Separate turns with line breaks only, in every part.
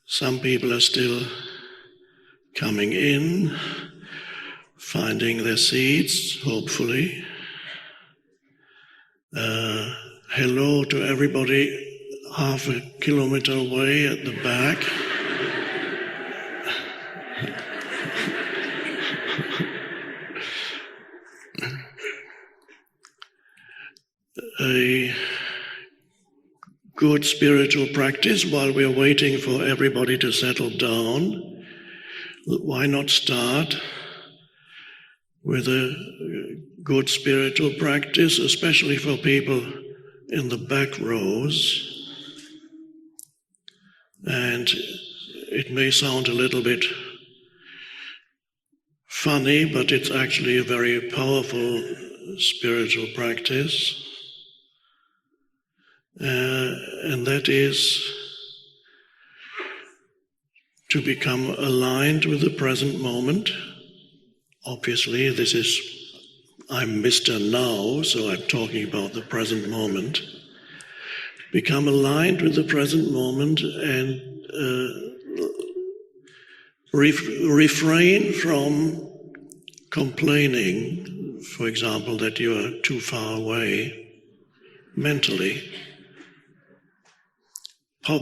Some people are still coming in, finding their seats, hopefully. Hello to everybody half a kilometer away at the back. A good spiritual practice while we're waiting for everybody to settle down. Why not start with a good spiritual practice, especially for people in the back rows? And it may sound a little bit funny, but it's actually a very powerful spiritual practice. And that is to become aligned with the present moment. Obviously, I'm Mr. Now, so I'm talking about the present moment. Become aligned with the present moment and refrain from complaining, for example, that you are too far away mentally.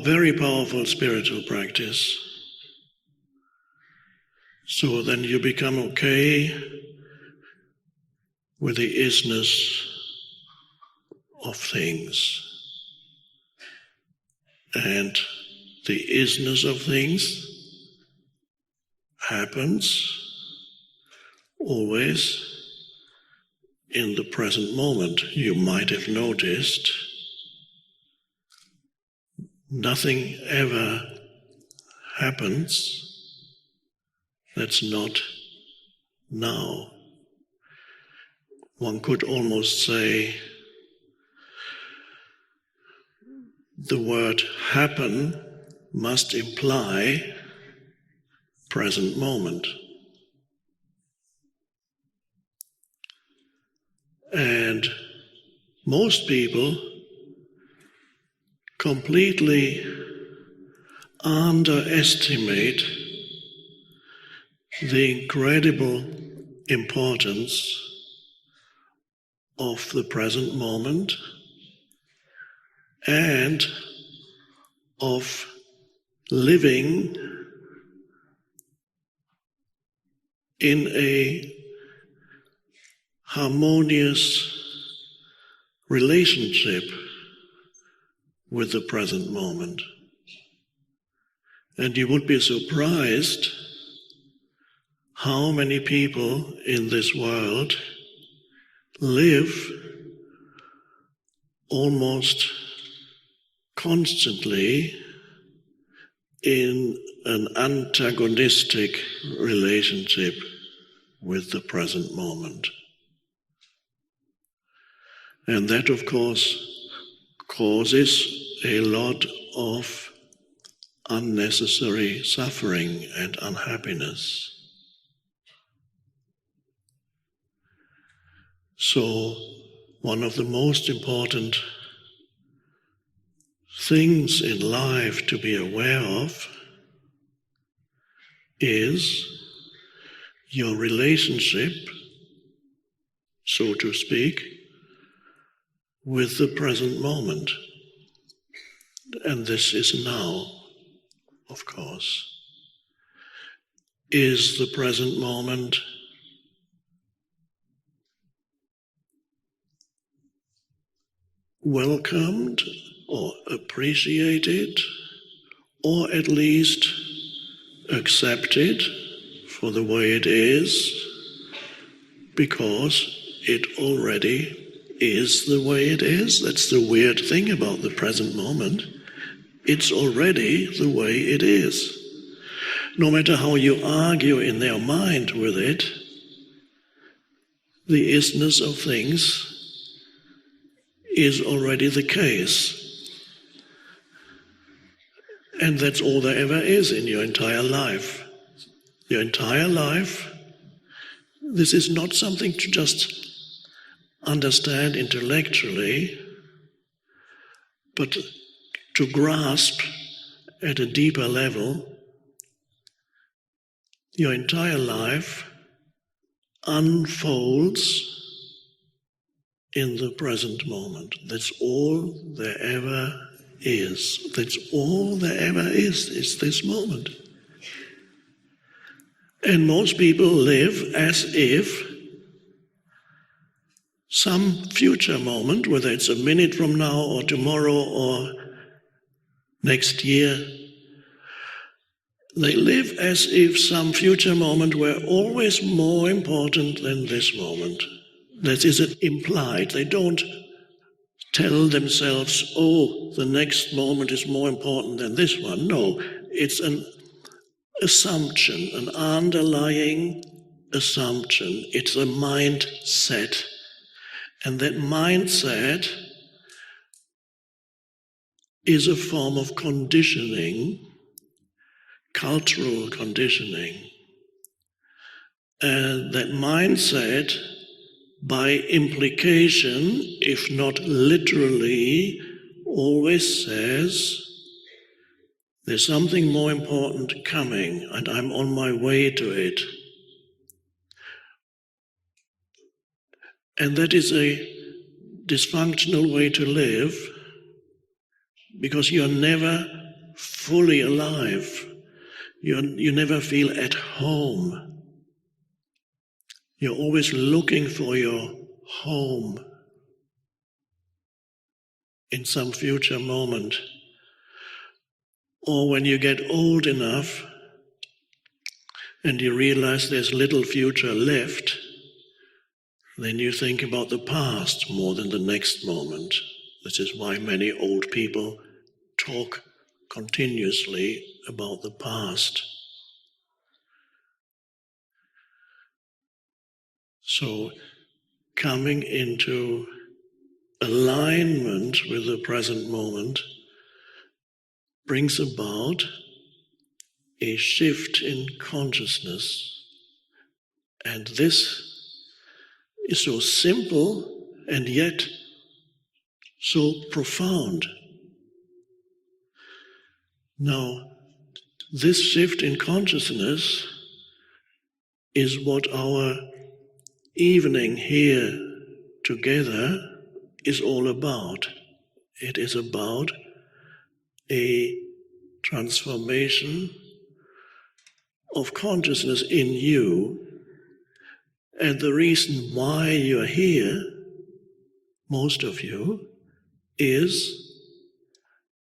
Very powerful spiritual practice. So then you become okay with the is-ness of things. And the is-ness of things happens always in the present moment. You might have noticed nothing ever happens that's not now. One could almost say the word happen must imply present moment. And most people completely underestimate the incredible importance of the present moment and of living in a harmonious relationship with the present moment. And you would be surprised how many people in this world live almost constantly in an antagonistic relationship with the present moment. And that, of course, causes a lot of unnecessary suffering and unhappiness. So, one of the most important things in life to be aware of is your relationship, so to speak, with the present moment. And this is now, of course. Is the present moment welcomed or appreciated, or at least accepted for the way it is, because it already is the way it is? That's the weird thing about the present moment. It's already the way it is. No matter how you argue in their mind with it, the is-ness of things is already the case. And that's all there ever is in your entire life. Your entire life, this is not something to just understand intellectually, but to grasp at a deeper level, your entire life unfolds in the present moment. That's all there ever is. That's all there ever is this moment. And most people live as if some future moment, whether it's a minute from now or tomorrow or next year, they live as if some future moment were always more important than this moment. That is implied. They don't tell themselves, oh, the next moment is more important than this one. No, it's an assumption, an underlying assumption. It's a mindset. And that mindset is a form of conditioning, cultural conditioning. And that mindset, by implication, if not literally, always says, there's something more important coming, and I'm on my way to it. And that is a dysfunctional way to live, because you're never fully alive. You never feel at home. You're always looking for your home in some future moment. Or when you get old enough and you realize there's little future left, then you think about the past more than the next moment. This is why many old people talk continuously about the past. So, coming into alignment with the present moment brings about a shift in consciousness. And this is so simple and yet so profound. Now, this shift in consciousness is what our evening here together is all about. It is about a transformation of consciousness in you. And the reason why you're here, most of you, is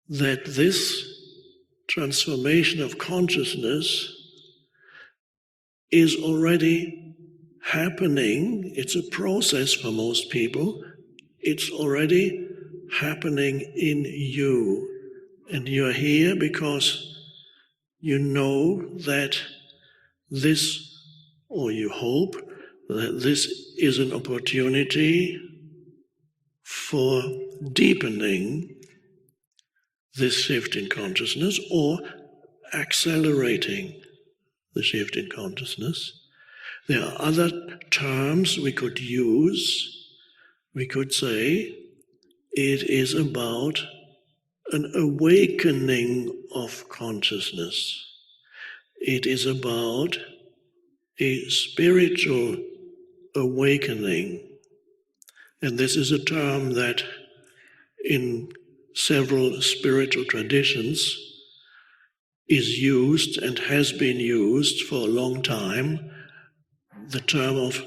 that this transformation of consciousness is already happening. It's a process for most people. It's already happening in you. And you're here because you know that this, or you hope that this is an opportunity for deepening this shift in consciousness or accelerating the shift in consciousness. There are other terms we could use. We could say it is about an awakening of consciousness. It is about a spiritual awakening. And this is a term that in several spiritual traditions is used and has been used for a long time, the term of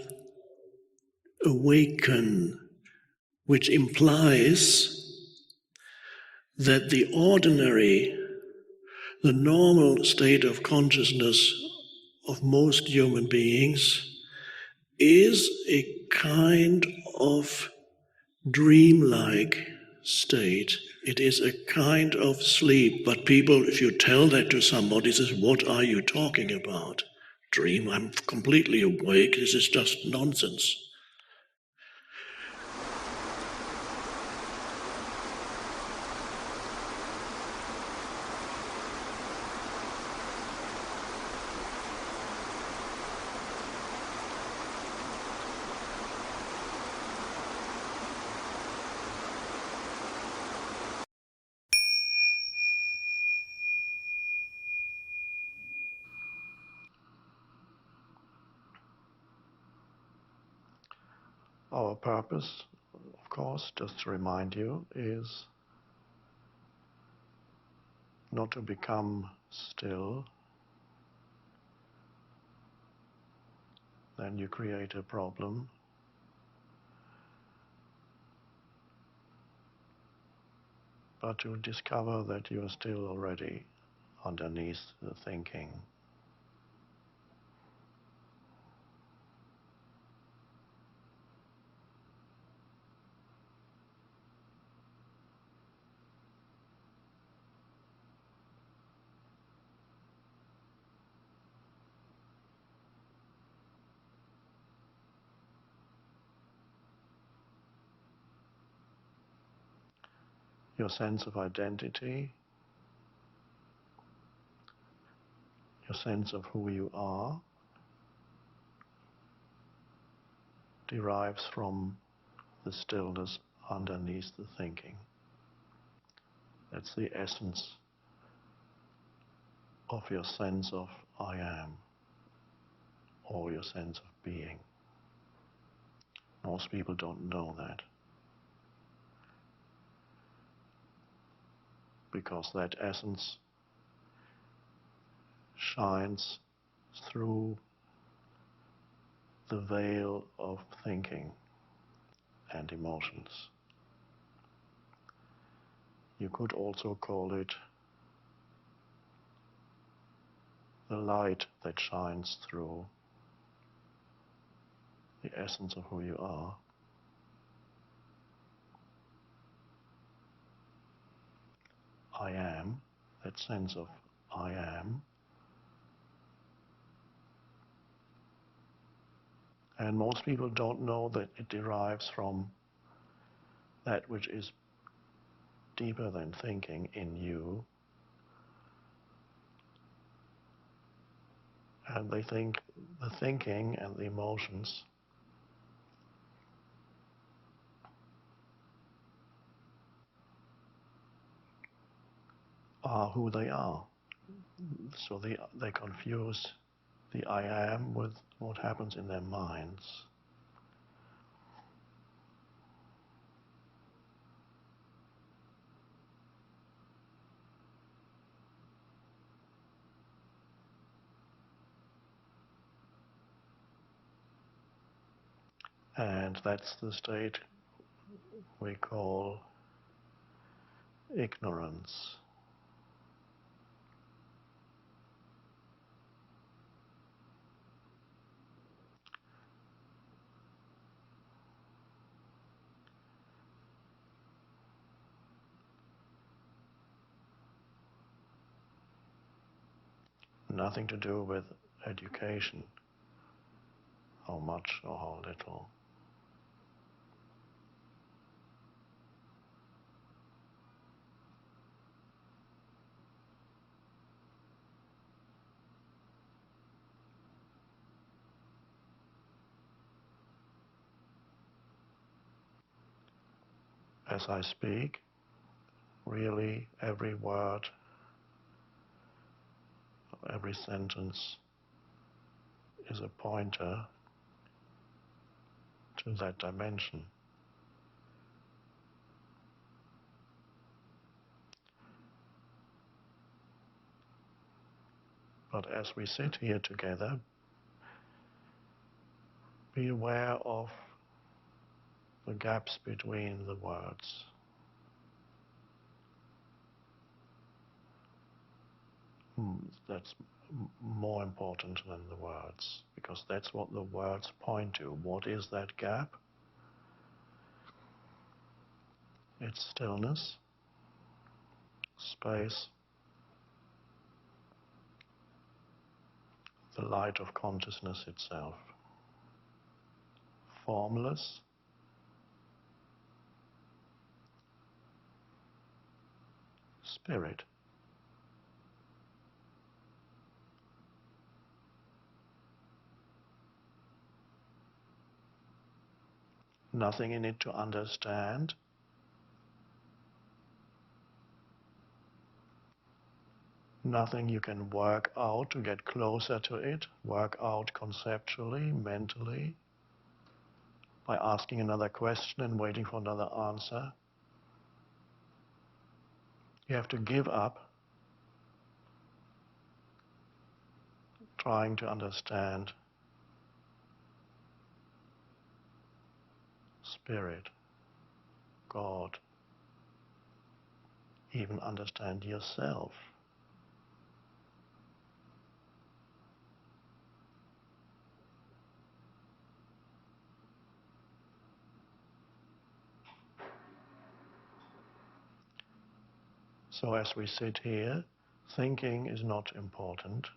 awaken, which implies that the ordinary, the normal state of consciousness of most human beings is a kind of dreamlike state. It is a kind of sleep. But people, if you tell that to somebody, says, what are you talking about? Dream? I'm completely awake. This is just nonsense. Our purpose, of course, just to remind you, is not to become still. Then you create a problem. But to discover that you are still already underneath the thinking. Your sense of identity, your sense of who you are, derives from the stillness underneath the thinking. That's the essence of your sense of I am, or your sense of being. Most people don't know that, because that essence shines through the veil of thinking and emotions. You could also call it the light that shines through the essence of who you are. I am, that sense of I am. And most people don't know that it derives from that which is deeper than thinking in you. And they think the thinking and the emotions are who they are. So they confuse the I am with what happens in their minds. And that's the state we call ignorance. Nothing to do with education, how much or how little. As I speak, really every word, every sentence is a pointer to that dimension. But as we sit here together, be aware of the gaps between the words. That's more important than the words, because that's what the words point to. What is that gap? It's stillness, space, the light of consciousness itself. Formless, spirit. Nothing in it to understand. Nothing you can work out to get closer to it, work out conceptually, mentally, by asking another question and waiting for another answer. You have to give up trying to understand Spirit, God, even understand yourself. So as we sit here, thinking is not important.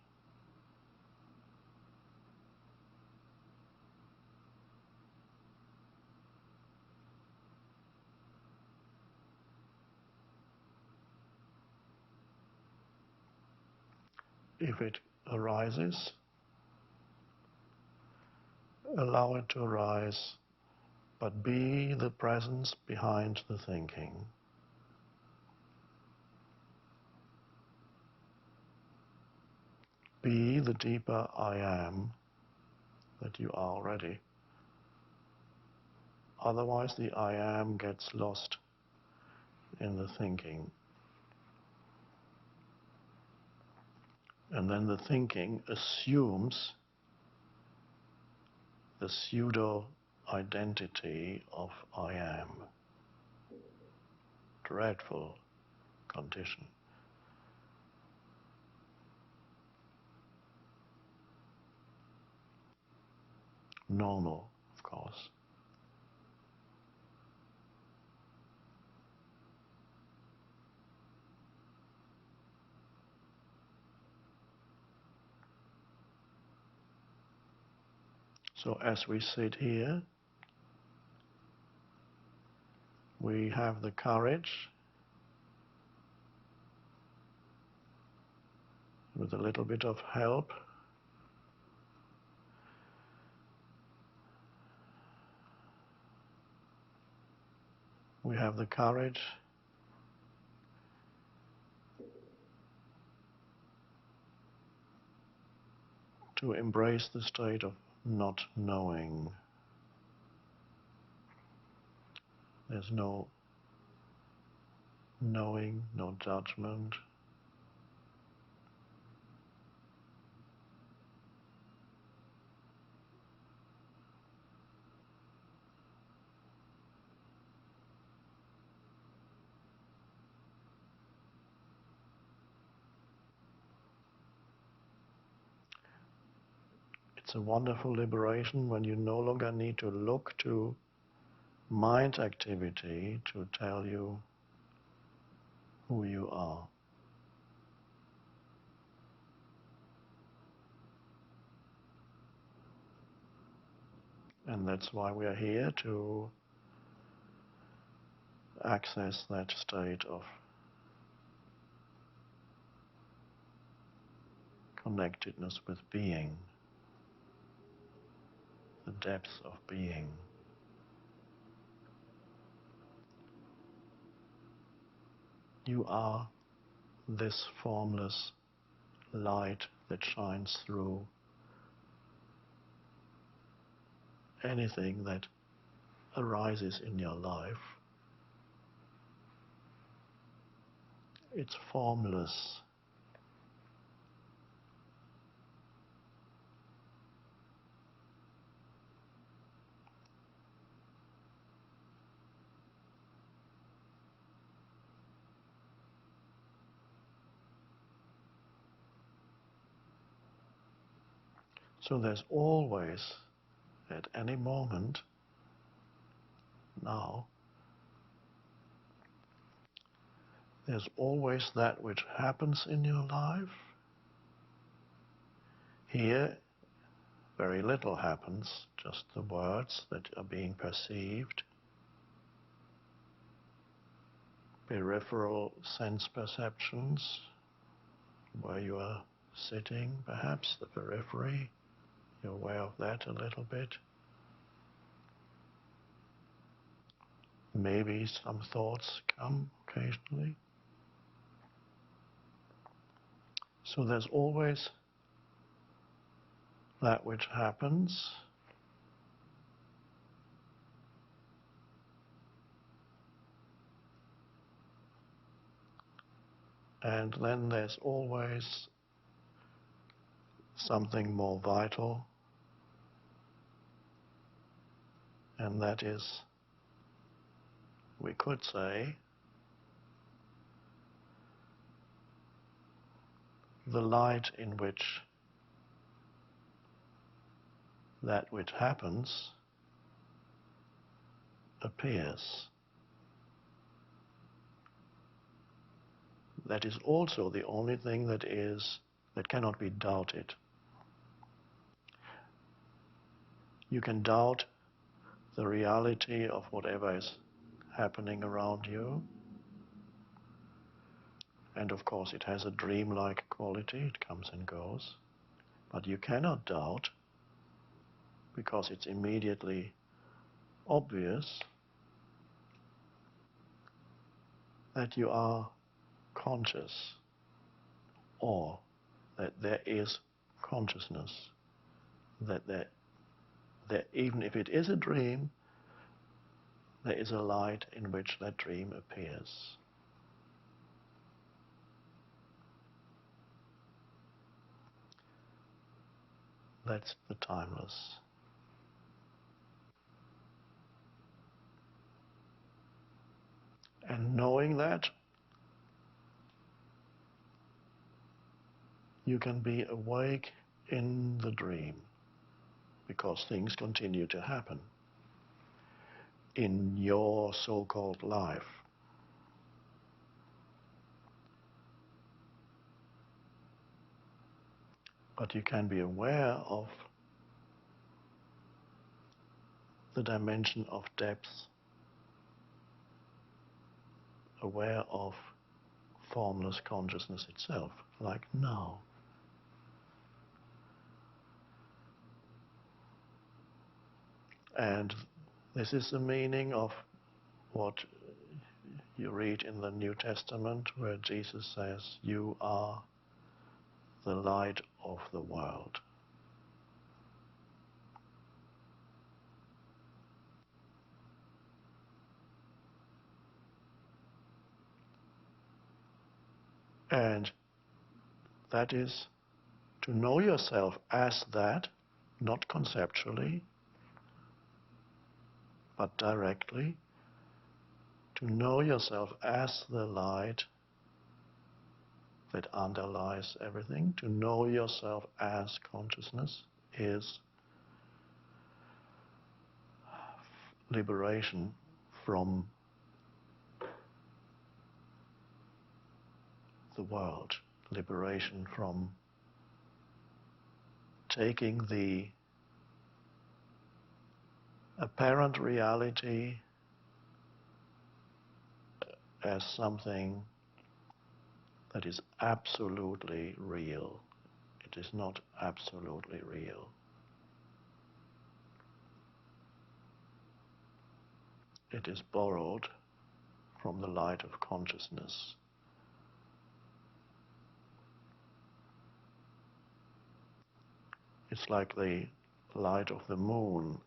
If it arises, allow it to arise, but be the presence behind the thinking. Be the deeper I am that you are already. Otherwise the I am gets lost in the thinking. And then the thinking assumes the pseudo-identity of I am. Dreadful condition. Normal, of course. So as we sit here, we have the courage, with a little bit of help, we have the courage to embrace the state of not knowing. There's no knowing, no judgment. It's a wonderful liberation when you no longer need to look to mind activity to tell you who you are. And that's why we are here, to access that state of connectedness with being, the depth of being. You are this formless light that shines through anything that arises in your life. It's formless. So there's always, at any moment now, there's always that which happens in your life. Here, very little happens, just the words that are being perceived, peripheral sense perceptions, where you are sitting, perhaps, the periphery. You're aware of that a little bit. Maybe some thoughts come occasionally. So there's always that which happens, And then there's always something more vital, and that is, we could say, the light in which that which happens appears. That is also the only thing that cannot be doubted. You can doubt the reality of whatever is happening around you, and of course it has a dreamlike quality, it comes and goes, but you cannot doubt, because it's immediately obvious, that you are conscious, or that there is consciousness, that even if it is a dream, there is a light in which that dream appears. That's the timeless. And knowing that, you can be awake in the dream, because things continue to happen in your so-called life. But you can be aware of the dimension of depth, aware of formless consciousness itself, like now. And this is the meaning of what you read in the New Testament, where Jesus says, "You are the light of the world." And that is to know yourself as that, not conceptually, but directly, to know yourself as the light that underlies everything, to know yourself as consciousness, is liberation from the world, liberation from taking the apparent reality as something that is absolutely real. It is not absolutely real. It is borrowed from the light of consciousness. It's like the light of the moon.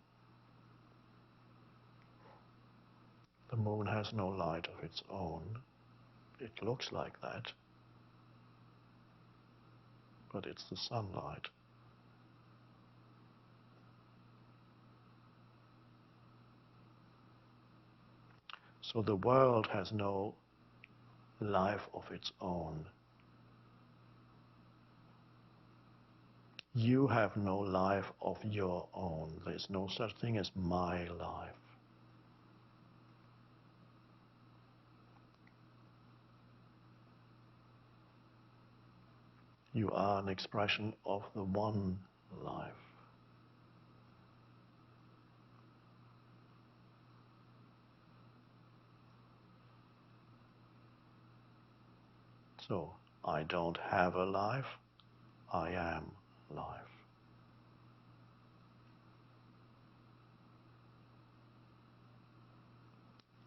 The moon has no light of its own. It looks like that, but it's the sunlight. So the world has no life of its own. You have no life of your own. There's no such thing as my life. You are an expression of the one life. So, I don't have a life, I am life.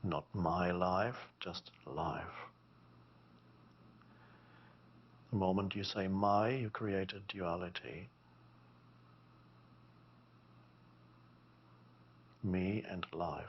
Not my life, just life. The moment you say my, you create a duality. Me and life.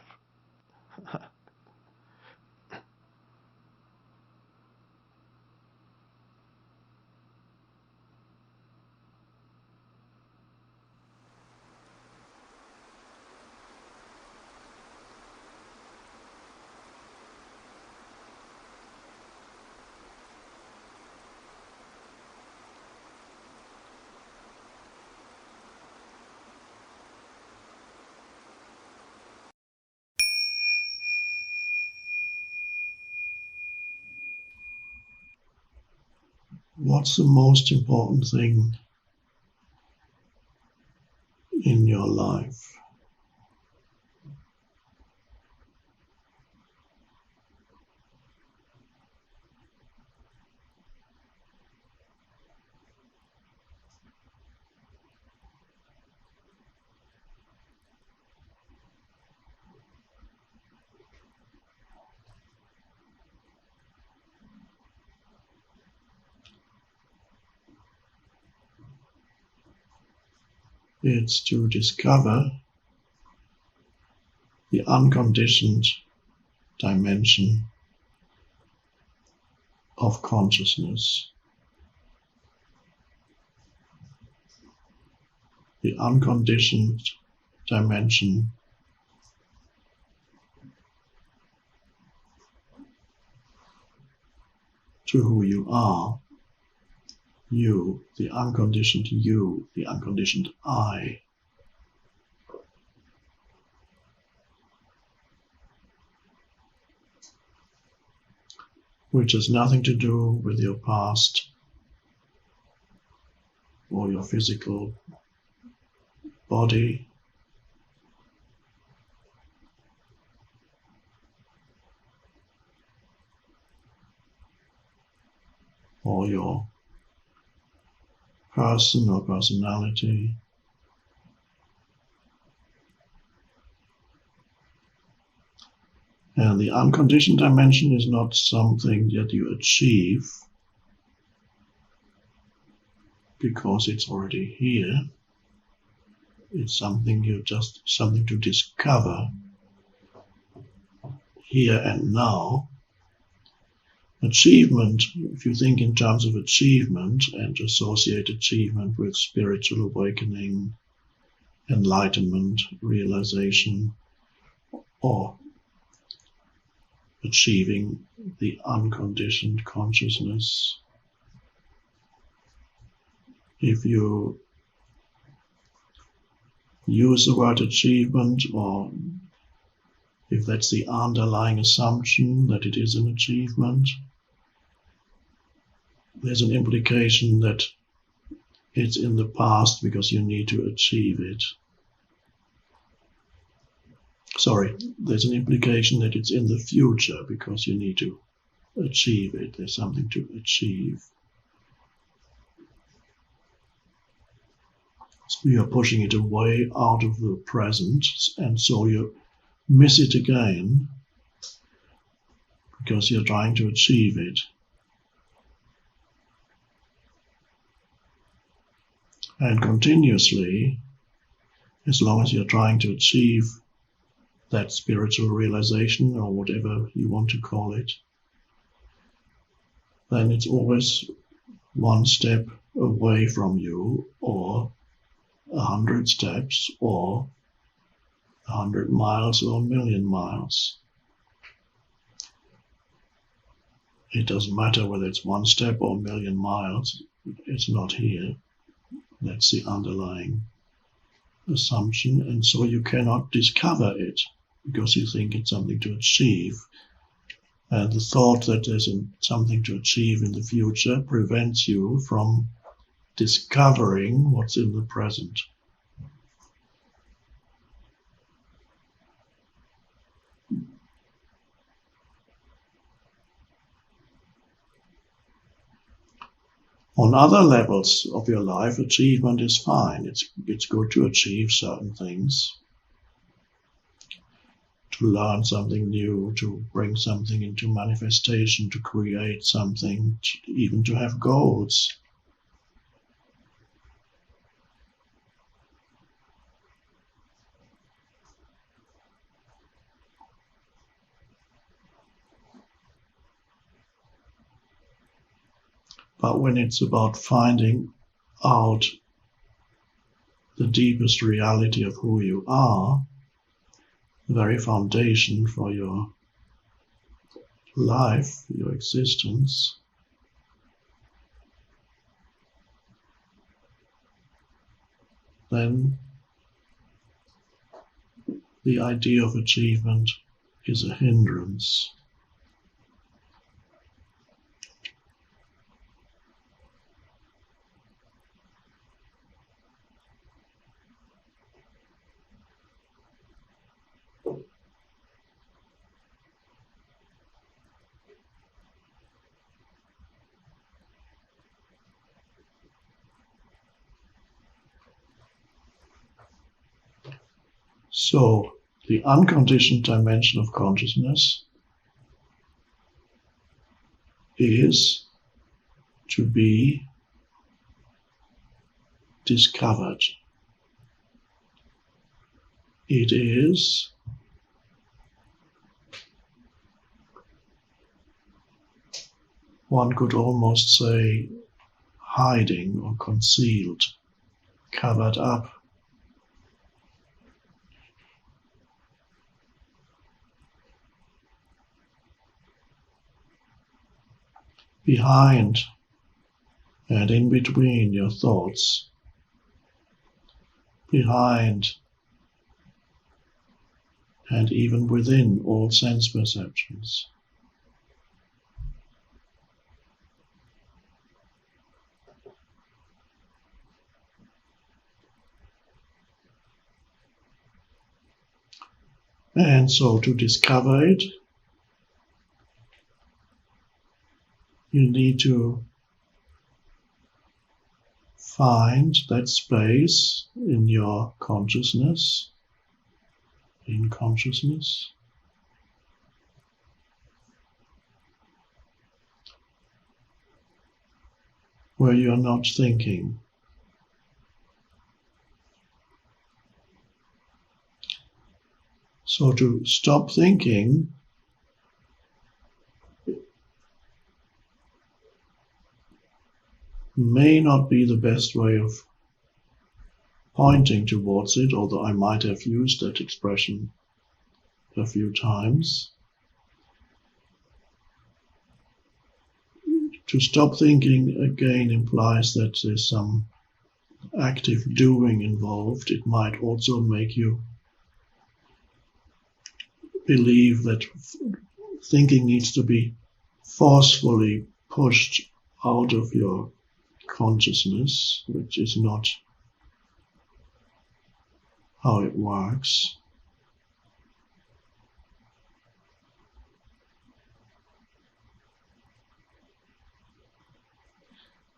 What's the most important thing in your life? It's to discover the unconditioned dimension of consciousness. The unconditioned dimension to who you are. You, the unconditioned you, the unconditioned I. Which has nothing to do with your past or your physical body, or your person or personality. And the unconditioned dimension is not something that you achieve because it's already here. It's something to discover here and now. Achievement, if you think in terms of achievement and associate achievement with spiritual awakening, enlightenment, realization, or achieving the unconditioned consciousness. If you use the word achievement, or if that's the underlying assumption that it is an achievement, there's an implication that it's in the past because you need to achieve it. There's an implication that it's in the future because you need to achieve it. There's something to achieve. So you're pushing it away out of the present, and so you miss it again because you're trying to achieve it. And continuously, as long as you're trying to achieve that spiritual realization, or whatever you want to call it, then it's always one step away from you, or 100 steps, or 100 miles, or 1,000,000 miles. It doesn't matter whether it's one step or 1,000,000 miles, it's not here. That's the underlying assumption, and so you cannot discover it because you think it's something to achieve. And the thought that there's something to achieve in the future prevents you from discovering what's in the present. On other levels of your life, achievement is fine. It's good to achieve certain things, to learn something new, to bring something into manifestation, to create something, even to have goals. But when it's about finding out the deepest reality of who you are, the very foundation for your life, your existence, then the idea of achievement is a hindrance. So, the unconditioned dimension of consciousness is to be discovered. It is one could almost say hiding or concealed, covered up. Behind and in between your thoughts, behind and even within all sense perceptions. And so to discover it, you need to find that space in your consciousness, in consciousness, where you're not thinking. So to stop thinking may not be the best way of pointing towards it, although I might have used that expression a few times. To stop thinking again implies that there's some active doing involved. It might also make you believe that thinking needs to be forcefully pushed out of your consciousness, which is not how it works.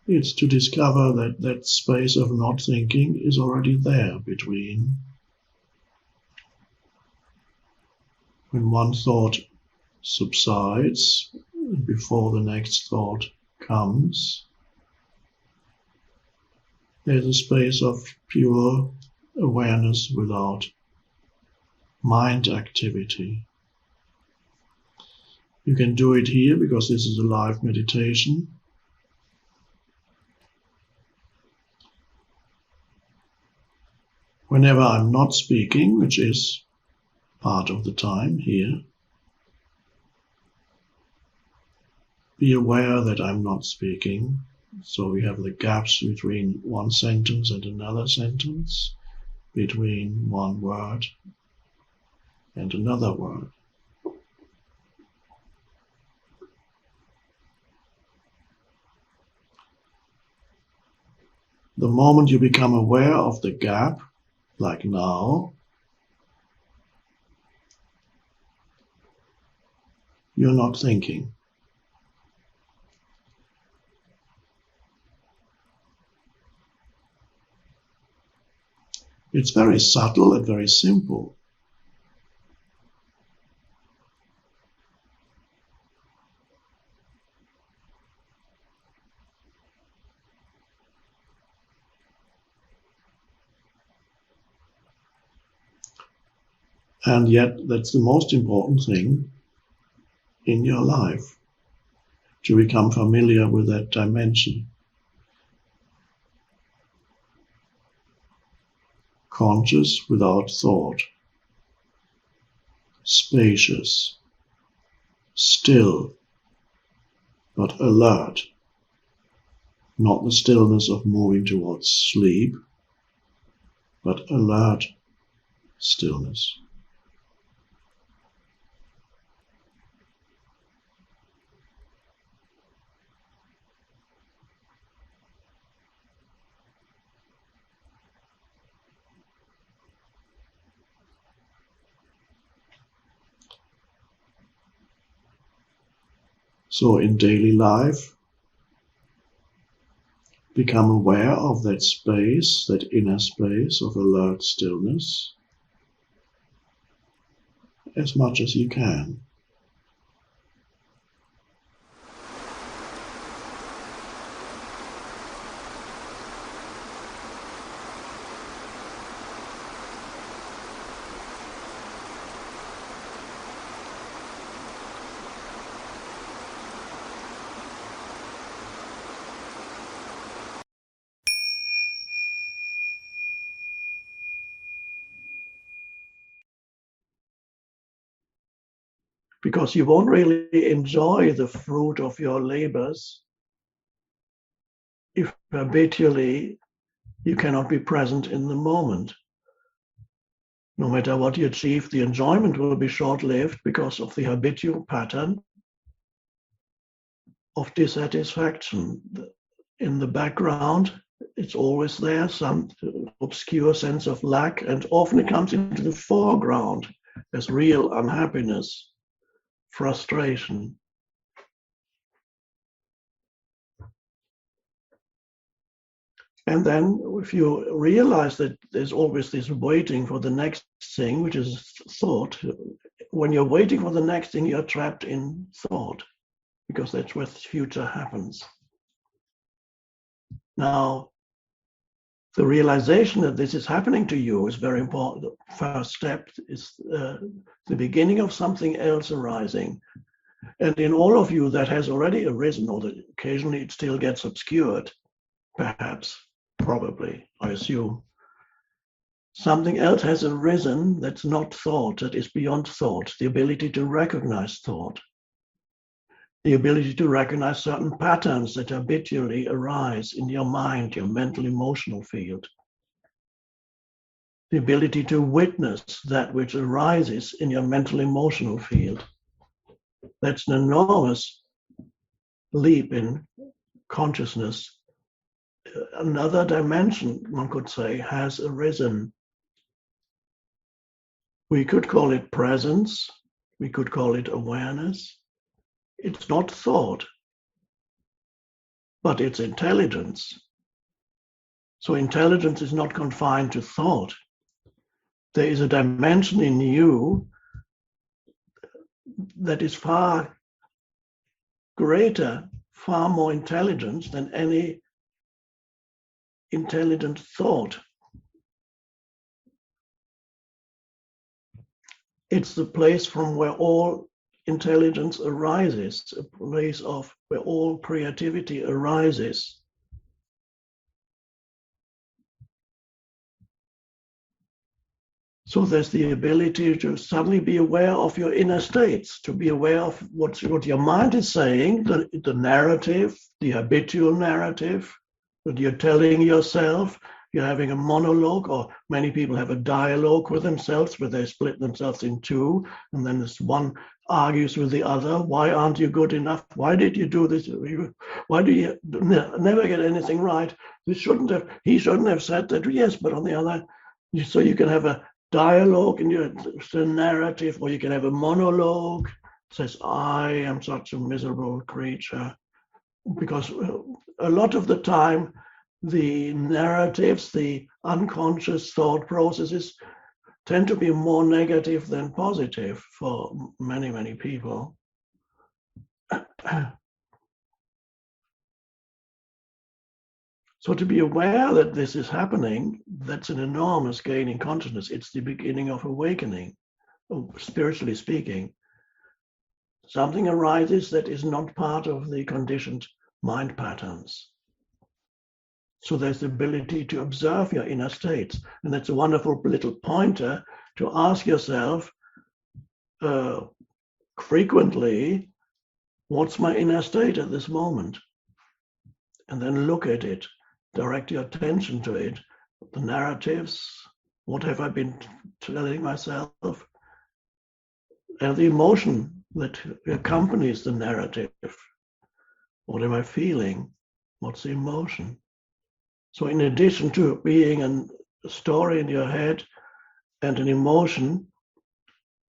It's to discover that that space of not thinking is already there between when one thought subsides before the next thought comes. There's a space of pure awareness without mind activity. You can do it here because this is a live meditation. Whenever I'm not speaking, which is part of the time here, be aware that I'm not speaking. So we have the gaps between one sentence and another sentence, between one word and another word. The moment you become aware of the gap, like now, you're not thinking. It's very subtle and very simple. And yet, that's the most important thing in your life, to become familiar with that dimension. Conscious without thought, spacious, still, but alert, not the stillness of moving towards sleep, but alert stillness. So in daily life, become aware of that space, that inner space of alert stillness. as much as you can. Because you won't really enjoy the fruit of your labors if habitually you cannot be present in the moment. No matter what you achieve, the enjoyment will be short-lived because of the habitual pattern of dissatisfaction. In the background, it's always there, some obscure sense of lack, and often it comes into the foreground as real unhappiness, frustration. And then if you realize that there's always this waiting for the next thing, which is thought, when you're waiting for the next thing, you're trapped in thought, because that's where the future happens. Now, the realization that this is happening to you is very important. The first step is the beginning of something else arising. And in all of you that has already arisen, or that occasionally it still gets obscured, perhaps, probably, I assume, something else has arisen that's not thought, that is beyond thought, the ability to recognize thought, the ability to recognize certain patterns that habitually arise in your mind, your mental emotional field, the ability to witness that which arises in your mental emotional field. That's an enormous leap in consciousness. Another dimension, one could say, has arisen. We could call it presence. We could call it awareness. It's not thought, but it's intelligence. So intelligence is not confined to thought. There is a dimension in you that is far greater, far more intelligence than any intelligent thought. It's the place from where all intelligence arises, a place of where all creativity arises. So there's the ability to suddenly be aware of your inner states, to be aware of what your mind is saying, the narrative, the habitual narrative that you're telling yourself. You're having a monologue, or many people have a dialogue with themselves where they split themselves in two, and then this one argues with the other. Why aren't you good enough? Why did you do this? Why do you never get anything right? He shouldn't have said that. Yes, but on the other, so you can have a dialogue in your narrative, or you can have a monologue that says, I am such a miserable creature. Because a lot of the time, the narratives, the unconscious thought processes tend to be more negative than positive for many, many people. So to be aware that this is happening, that's an enormous gain in consciousness. It's the beginning of awakening, spiritually speaking. Something arises that is not part of the conditioned mind patterns. So there's the ability to observe your inner states. And that's a wonderful little pointer to ask yourself frequently, what's my inner state at this moment? And then look at it, direct your attention to it, the narratives, what have I been telling myself, and the emotion that accompanies the narrative. What am I feeling? What's the emotion? So in addition to being a story in your head and an emotion,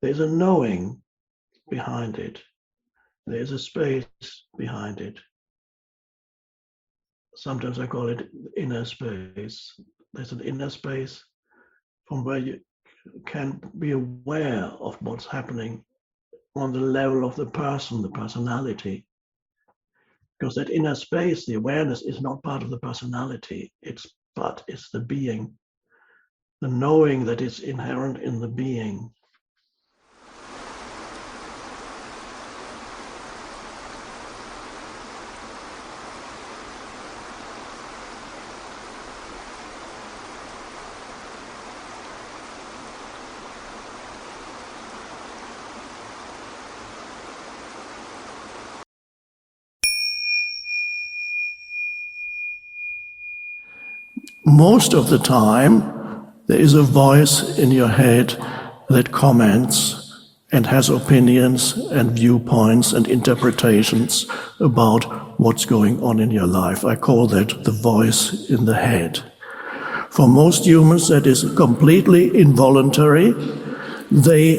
there's a knowing behind it. There's a space behind it. Sometimes I call it inner space. There's an inner space from where can be aware of what's happening on the level of the person, the personality. Because that inner space, the awareness, is not part of the personality. It's the being, the knowing that is inherent in the being. Most of the time, there is a voice in your head that comments and has opinions and viewpoints and interpretations about what's going on in your life. I call that the voice in the head. For most humans, that is completely involuntary. They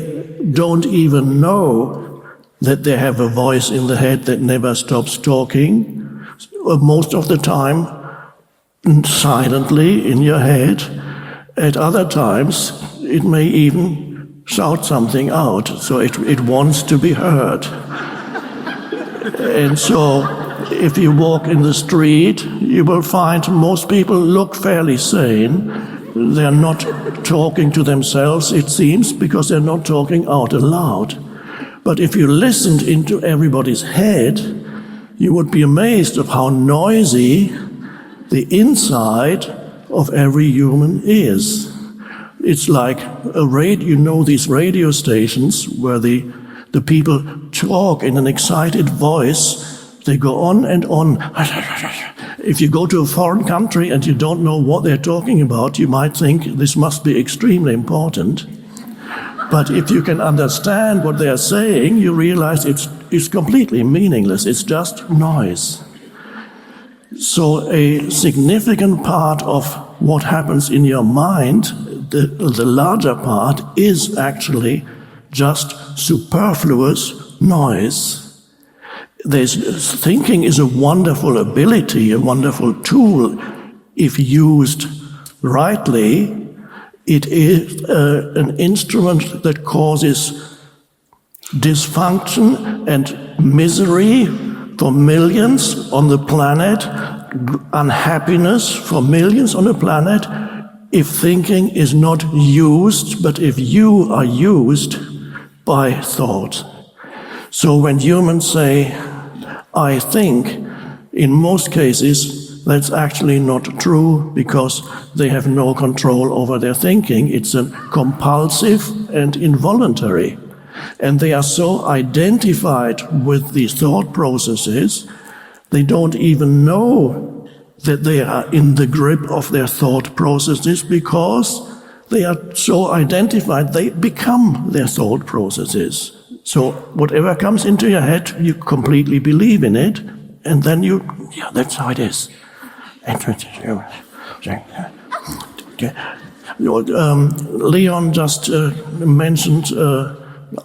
don't even know that they have a voice in the head that never stops talking. Most of the time, silently in your head. At other times, it may even shout something out, so it wants to be heard. And so, if you walk in the street, you will find most people look fairly sane. They're not talking to themselves, it seems, because they're not talking out aloud. But if you listened into everybody's head, you would be amazed of how noisy the inside of every human is. It's like these radio stations where the people talk in an excited voice. They go on and on. If you go to a foreign country and you don't know what they're talking about, you might think this must be extremely important. But if you can understand what they're saying, you realize it's completely meaningless. It's just noise. So a significant part of what happens in your mind, the larger part, is actually just superfluous noise. Thinking is a wonderful ability, a wonderful tool. If used rightly, it is an instrument that causes dysfunction and misery for millions on the planet, unhappiness for millions on the planet, if thinking is not used, but if you are used by thought. So when humans say, I think, in most cases, that's actually not true, because they have no control over their thinking. It's a compulsive and involuntary. And they are so identified with these thought processes, they don't even know that they are in the grip of their thought processes, because they are so identified, they become their thought processes. So whatever comes into your head, you completely believe in it, and then that's how it is. Leon just mentioned,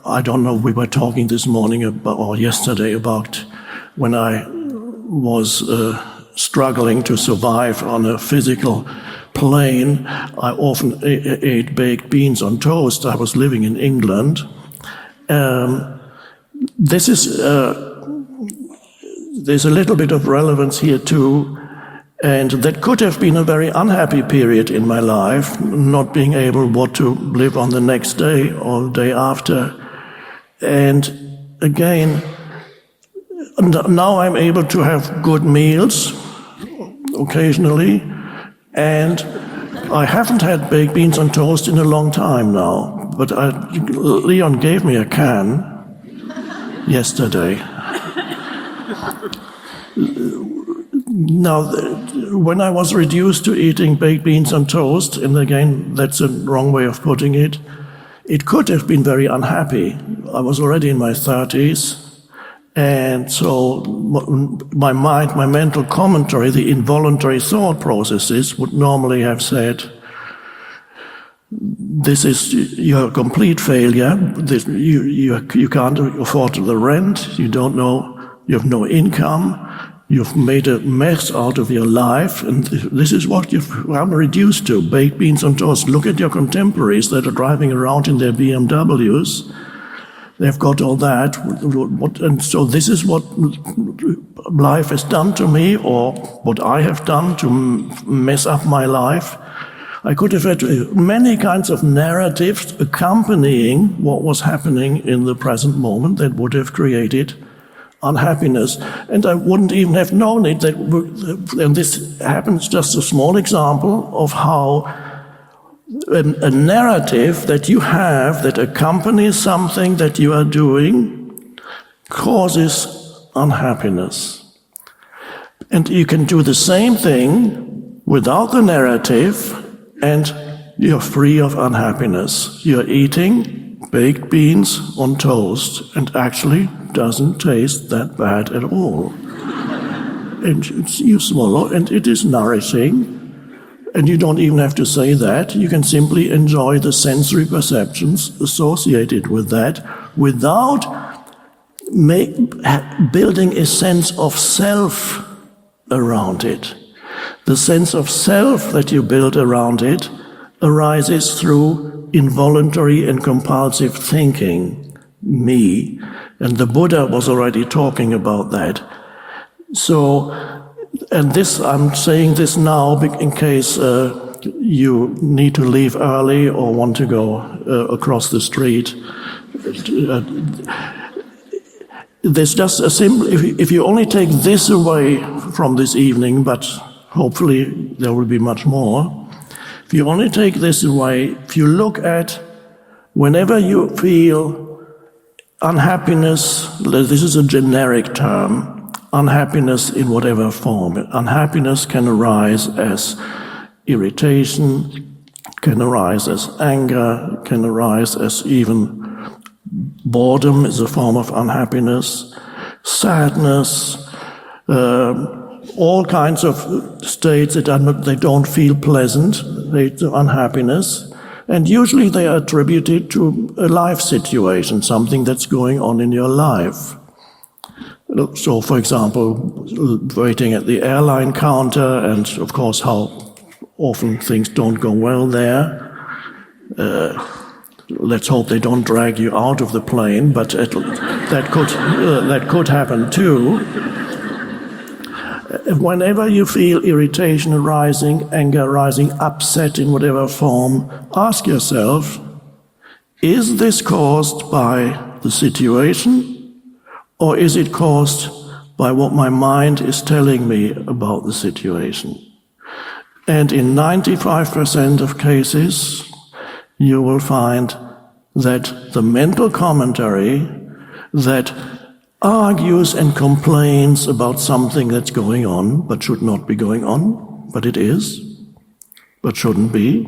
I don't know, we were talking this morning or yesterday about when I was struggling to survive on a physical plane. I often ate baked beans on toast. I was living in England. There's a little bit of relevance here too, and that could have been a very unhappy period in my life, not being able what to live on the next day or the day after. And again, now I'm able to have good meals occasionally, and I haven't had baked beans on toast in a long time now, but Leon gave me a can yesterday. Now, when I was reduced to eating baked beans on toast, and again, that's a wrong way of putting it, it could have been very unhappy. I was already in my 30s, and so my mind, my mental commentary, the involuntary thought processes would normally have said, this is your complete failure. You can't afford the rent. You don't know. You have no income. You've made a mess out of your life, and this is what you've become reduced to, baked beans on toast. Look at your contemporaries that are driving around in their BMWs. They've got all that, and so this is what life has done to me, or what I have done to mess up my life. I could have had many kinds of narratives accompanying what was happening in the present moment that would have created unhappiness, and I wouldn't even have known it. And this happens, just a small example of how a narrative that you have that accompanies something that you are doing causes unhappiness. And you can do the same thing without the narrative, and you're free of unhappiness. You're eating baked beans on toast, and actually doesn't taste that bad at all. And you swallow, and it is nourishing. And you don't even have to say that. You can simply enjoy the sensory perceptions associated with that without building a sense of self around it. The sense of self that you build around it arises through involuntary and compulsive thinking, me. And the Buddha was already talking about that. So, and this, I'm saying this now in case you need to leave early or want to go across the street. There's just a simple, if you only take this away from this evening, but hopefully there will be much more. If you only take this away, if you look at whenever you feel unhappiness, this is a generic term, unhappiness in whatever form. Unhappiness can arise as irritation, can arise as anger, can arise as even boredom is a form of unhappiness, sadness, all kinds of states that they don't feel pleasant, unhappiness. And usually they are attributed to a life situation, something that's going on in your life. So, for example, waiting at the airline counter, and of course how often things don't go well there. Let's hope they don't drag you out of the plane, but that could happen too. Whenever you feel irritation arising, anger arising, upset in whatever form, ask yourself, is this caused by the situation, or is it caused by what my mind is telling me about the situation? And in 95% of cases, you will find that the mental commentary that argues and complains about something that's going on, but should not be going on, but it is, but shouldn't be.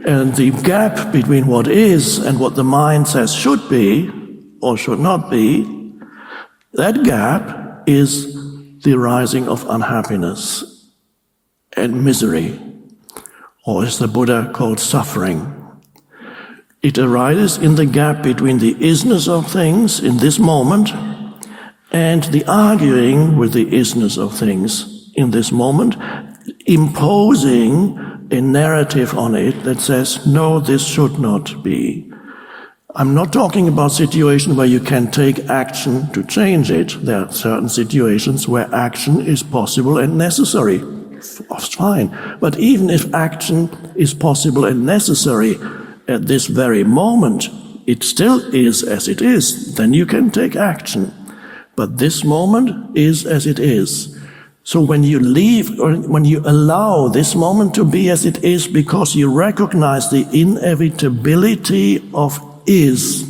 And the gap between what is and what the mind says should be or should not be, that gap is the arising of unhappiness and misery, or as the Buddha called suffering. It arises in the gap between the is-ness of things in this moment and the arguing with the is-ness of things in this moment, imposing a narrative on it that says, no, this should not be. I'm not talking about situations where you can take action to change it. There are certain situations where action is possible and necessary. Fine. But even if action is possible and necessary at this very moment, it still is as it is. Then you can take action. But this moment is as it is. So when you leave, or when you allow this moment to be as it is because you recognize the inevitability of is.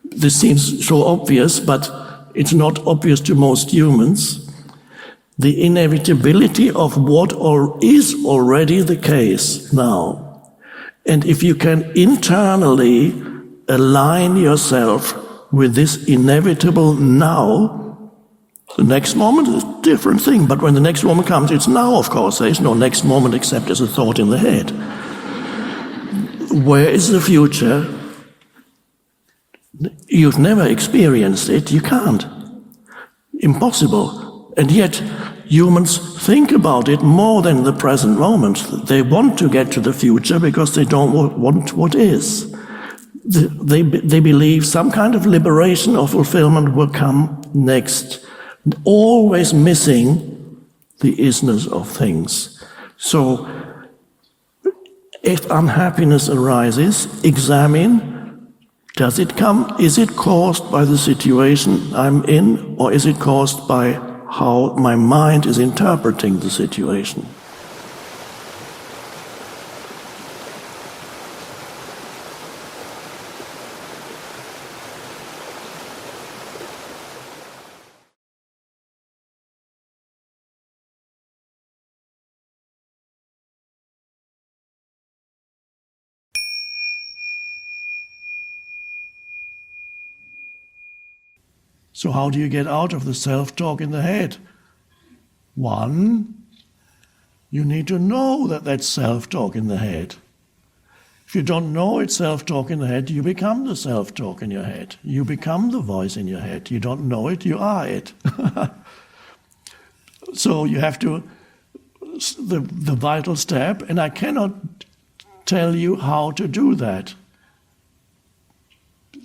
This seems so obvious, but it's not obvious to most humans. The inevitability of what is already the case now. And if you can internally align yourself with this inevitable now, the next moment is a different thing. But when the next moment comes, it's now, of course. There is no next moment except as a thought in the head. Where is the future? You've never experienced it. You can't. impossible. And yet humans think about it more than the present moment. They want to get to the future because they don't want what is. They believe some kind of liberation or fulfillment will come next, always missing the is-ness of things. So if unhappiness arises, examine, does it come? Is it caused by the situation I'm in, or is it caused by how my mind is interpreting the situation? So how do you get out of the self-talk in the head? One, you need to know that that's self-talk in the head. If you don't know it's self-talk in the head, you become the self-talk in your head. You become the voice in your head. You don't know it, you are it. So you have to, the vital step, and I cannot tell you how to do that.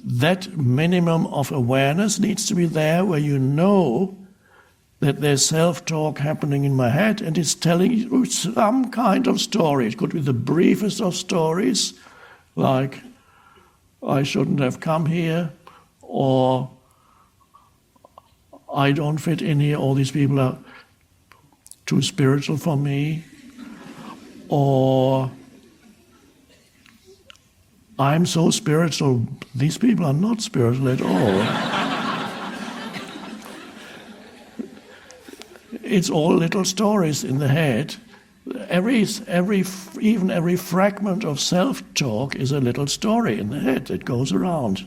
That minimum of awareness needs to be there where you know that there's self-talk happening in my head and it's telling you some kind of story. It could be the briefest of stories, like, I shouldn't have come here, or I don't fit in here, all these people are too spiritual for me, or I'm so spiritual, these people are not spiritual at all. It's all little stories in the head. Even every fragment of self-talk is a little story in the head. It goes around.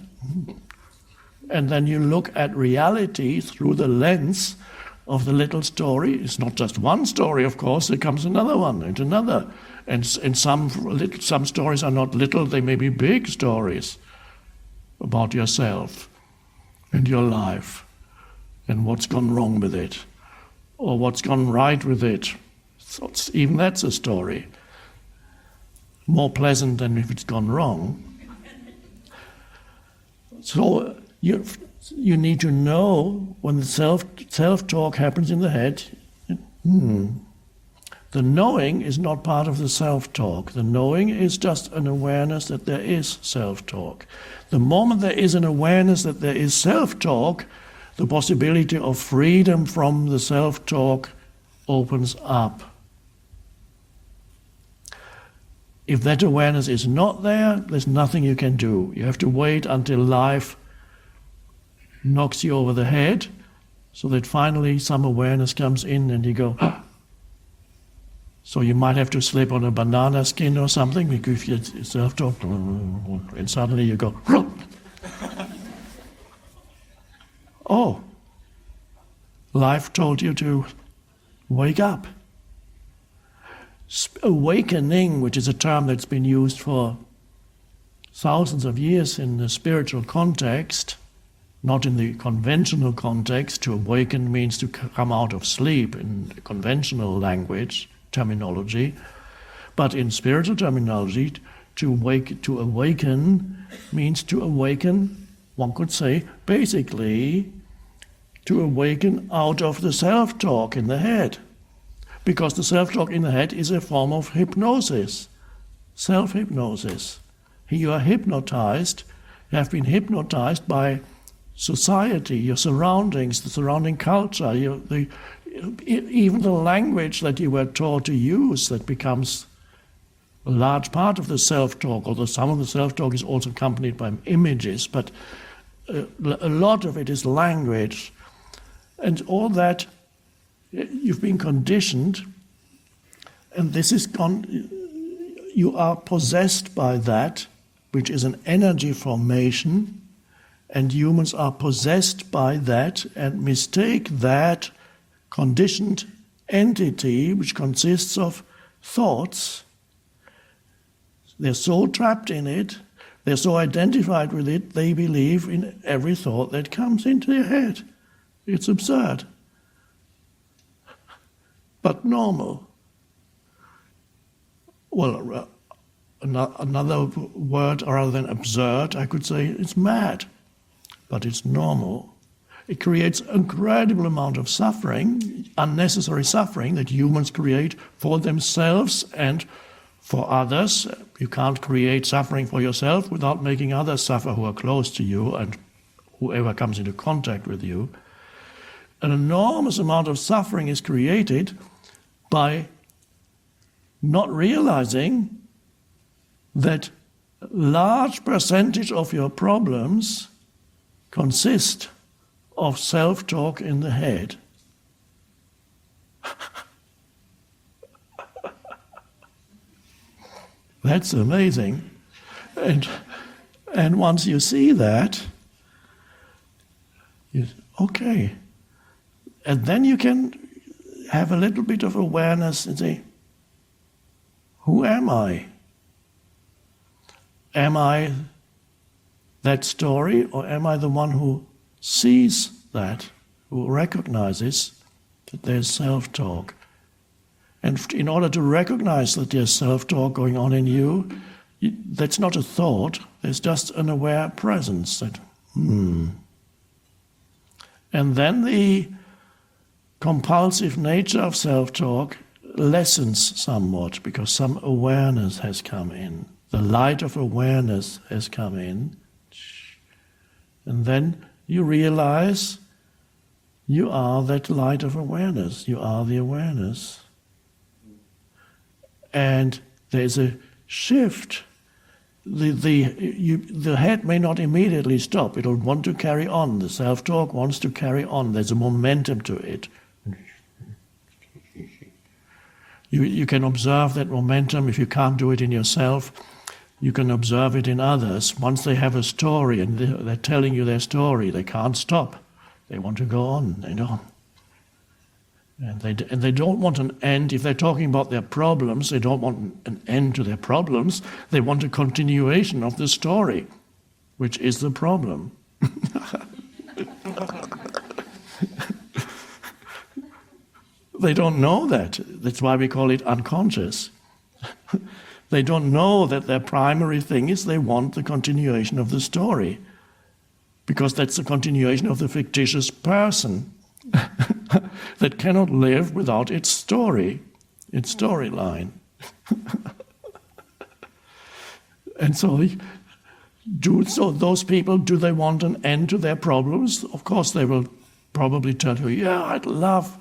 And then you look at reality through the lens of the little story. It's not just one story, of course. There comes another one and another. And some stories are not little, they may be big stories about yourself and your life and what's gone wrong with it or what's gone right with it. So even that's a story. More pleasant than if it's gone wrong. So you need to know when the self-talk happens in the head, the knowing is not part of the self-talk. The knowing is just an awareness that there is self-talk. The moment there is an awareness that there is self-talk, the possibility of freedom from the self-talk opens up. If that awareness is not there, there's nothing you can do. You have to wait until life knocks you over the head, so that finally some awareness comes in and you go, ah. So you might have to slip on a banana skin or something, because you self-talk, and suddenly you go, oh, life told you to wake up. Awakening, which is a term that's been used for thousands of years in the spiritual context, not in the conventional context. To awaken means to come out of sleep in conventional language, terminology. But in spiritual terminology, to awaken means to awaken, one could say, basically, to awaken out of the self-talk in the head. Because the self-talk in the head is a form of hypnosis, self-hypnosis. You are hypnotized, you have been hypnotized by society, your surroundings, the surrounding culture, even the language that you were taught to use, that becomes a large part of the self-talk, although some of the self-talk is also accompanied by images, but a lot of it is language. And all that, you've been conditioned, and this is you are possessed by that, which is an energy formation, and humans are possessed by that and mistake that conditioned entity, which consists of thoughts. They're so trapped in it, they're so identified with it, they believe in every thought that comes into their head. It's absurd, but normal. Well, another word rather than absurd, I could say it's mad, but it's normal. It creates an incredible amount of suffering, unnecessary suffering that humans create for themselves and for others. You can't create suffering for yourself without making others suffer who are close to you and whoever comes into contact with you. An enormous amount of suffering is created by not realizing that a large percentage of your problems consist of self-talk in the head. That's amazing. And once you see that, okay. And then you can have a little bit of awareness and say, who am I? Am I that story, or am I the one who sees that, who recognizes that there's self-talk? And in order to recognize that there's self-talk going on in you, that's not a thought, there's just an aware presence that, And then the compulsive nature of self-talk lessens somewhat because some awareness has come in. The light of awareness has come in. And then you realize you are that light of awareness. You are the awareness. And there's a shift. The head may not immediately stop. It'll want to carry on. The self-talk wants to carry on. There's a momentum to it. You can observe that momentum. If you can't do it in yourself, you can observe it in others. Once they have a story and they're telling you their story, they can't stop. They want to go on. They don't. And they don't want an end. If they're talking about their problems, they don't want an end to their problems. They want a continuation of the story, which is the problem. They don't know that. That's why we call it unconscious. They don't know that their primary thing is they want the continuation of the story, because that's the continuation of the fictitious person that cannot live without its story, its storyline. And so those people, do they want an end to their problems? Of course they will probably tell you, yeah, I'd love...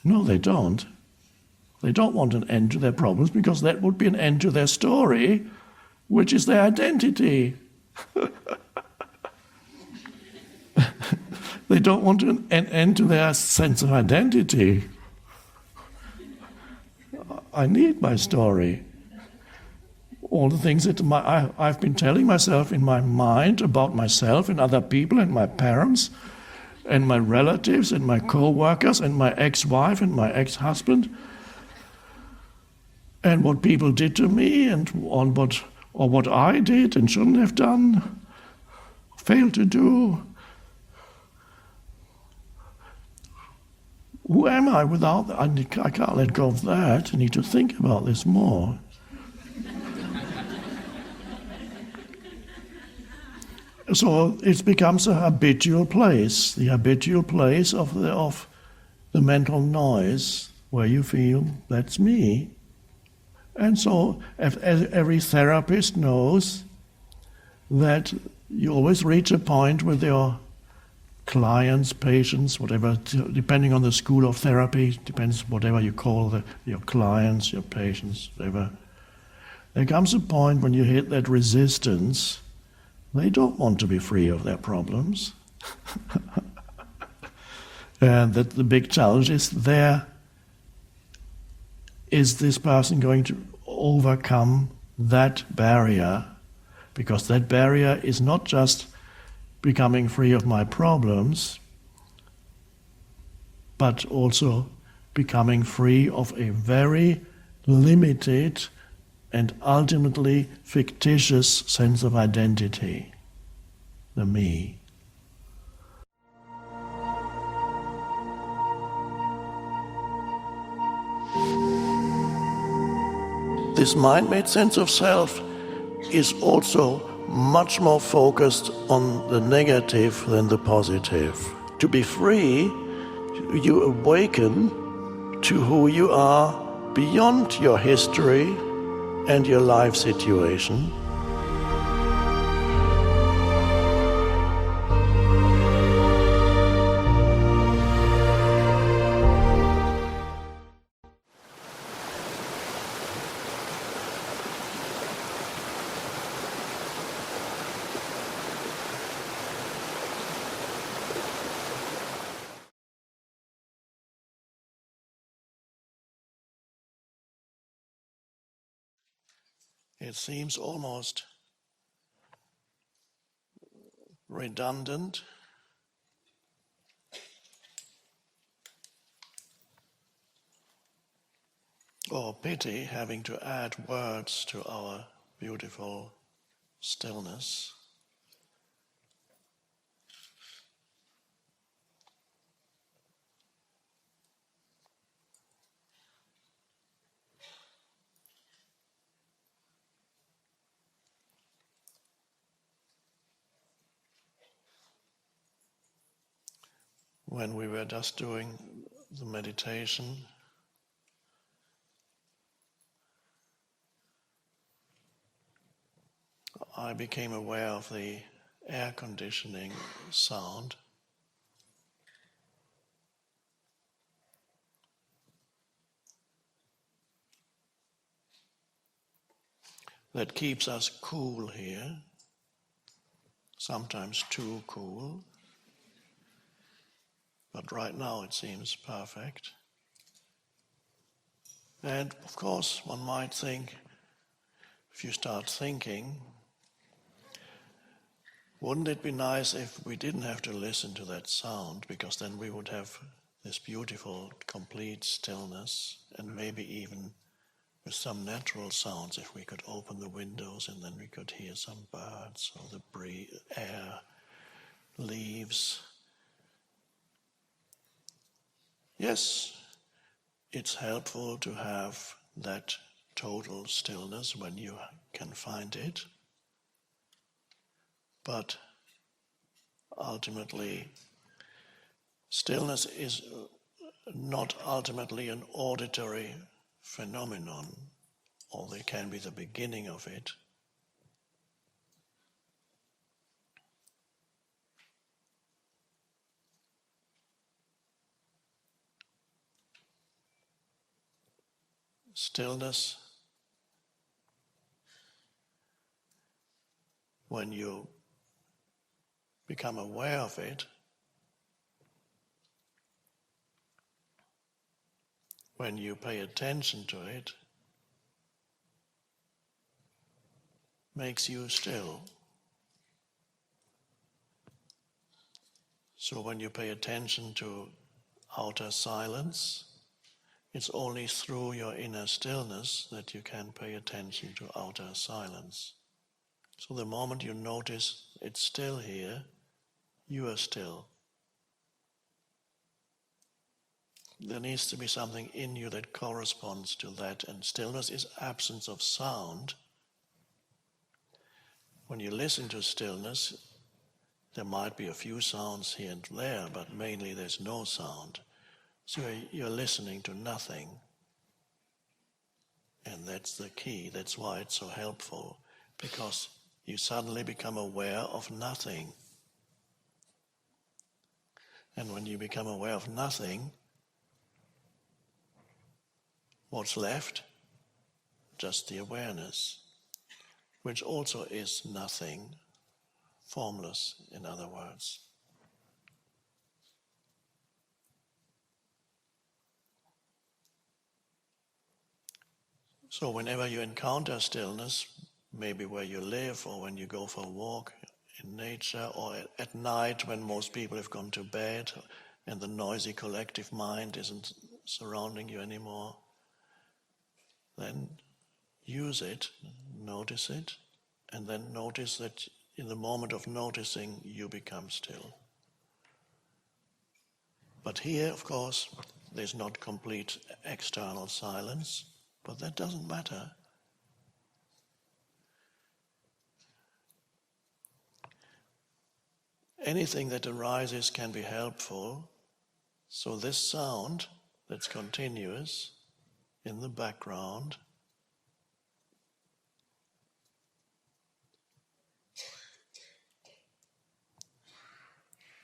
No, they don't. They don't want an end to their problems because that would be an end to their story, which is their identity. They don't want an end to their sense of identity. I need my story. All the things that I've been telling myself in my mind about myself and other people and my parents and my relatives and my co-workers and my ex-wife and my ex-husband, and what people did to me and what I did and shouldn't have done, failed to do. Who am I without that? I can't let go of that. I need to think about this more. So it becomes a habitual place, the habitual place of the mental noise, where you feel, that's me. And so every therapist knows that you always reach a point with your clients, patients, whatever, depending on the school of therapy, depends whatever you call your clients, your patients, whatever. There comes a point when you hit that resistance. They don't want to be free of their problems. And that the big challenge is is this person going to overcome that barrier? Because that barrier is not just becoming free of my problems, but also becoming free of a very limited and ultimately fictitious sense of identity, the me. this mind-made sense of self is also much more focused on the negative than the positive. To be free, you awaken to who you are beyond your history and your life situation. It seems almost redundant or pity having to add words to our beautiful stillness. When we were just doing the meditation, I became aware of the air conditioning sound. That keeps us cool here, sometimes too cool, but right now it seems perfect. And of course, one might think, if you start thinking, wouldn't it be nice if we didn't have to listen to that sound, because then we would have this beautiful, complete stillness, and maybe even with some natural sounds, if we could open the windows and then we could hear some birds or the air, leaves. Yes, it's helpful to have that total stillness when you can find it, but ultimately, stillness is not ultimately an auditory phenomenon, although it can be the beginning of it. Stillness, when you become aware of it, when you pay attention to it, makes you still. So when you pay attention to outer silence, it's only through your inner stillness that you can pay attention to outer silence. So the moment you notice it's still here, you are still. There needs to be something in you that corresponds to that, and stillness is absence of sound. When you listen to stillness, there might be a few sounds here and there, but mainly there's no sound. So you're listening to nothing. And that's the key. That's why it's so helpful, because you suddenly become aware of nothing. And when you become aware of nothing, what's left? Just the awareness, which also is nothing, formless, in other words. So whenever you encounter stillness, maybe where you live or when you go for a walk in nature or at night when most people have gone to bed and the noisy collective mind isn't surrounding you anymore, then use it, notice it, and then notice that in the moment of noticing you become still. But here, of course, there's not complete external silence, but that doesn't matter. anything that arises can be helpful. So this sound that's continuous in the background,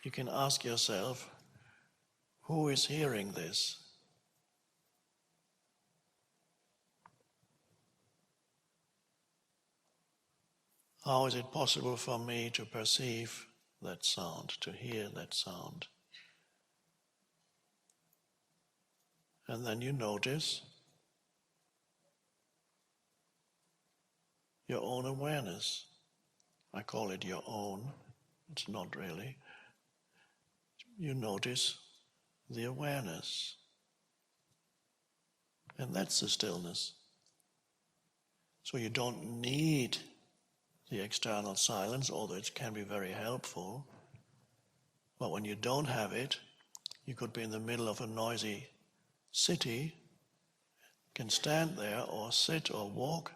you can ask yourself, who is hearing this? How is it possible for me to perceive that sound, to hear that sound? And then you notice your own awareness. I call it your own, it's not really. You notice the awareness. And that's the stillness. So you don't need the external silence, although it can be very helpful. But when you don't have it, you could be in the middle of a noisy city, can stand there or sit or walk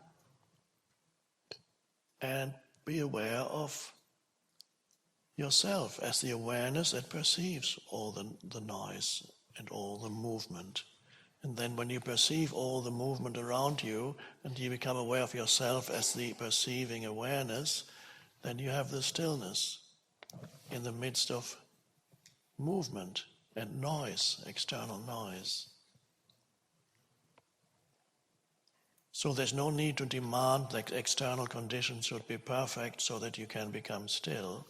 and be aware of yourself as the awareness that perceives all the noise and all the movement. And then when you perceive all the movement around you and you become aware of yourself as the perceiving awareness, then you have the stillness in the midst of movement and noise, external noise. So there's no need to demand that external conditions should be perfect so that you can become still.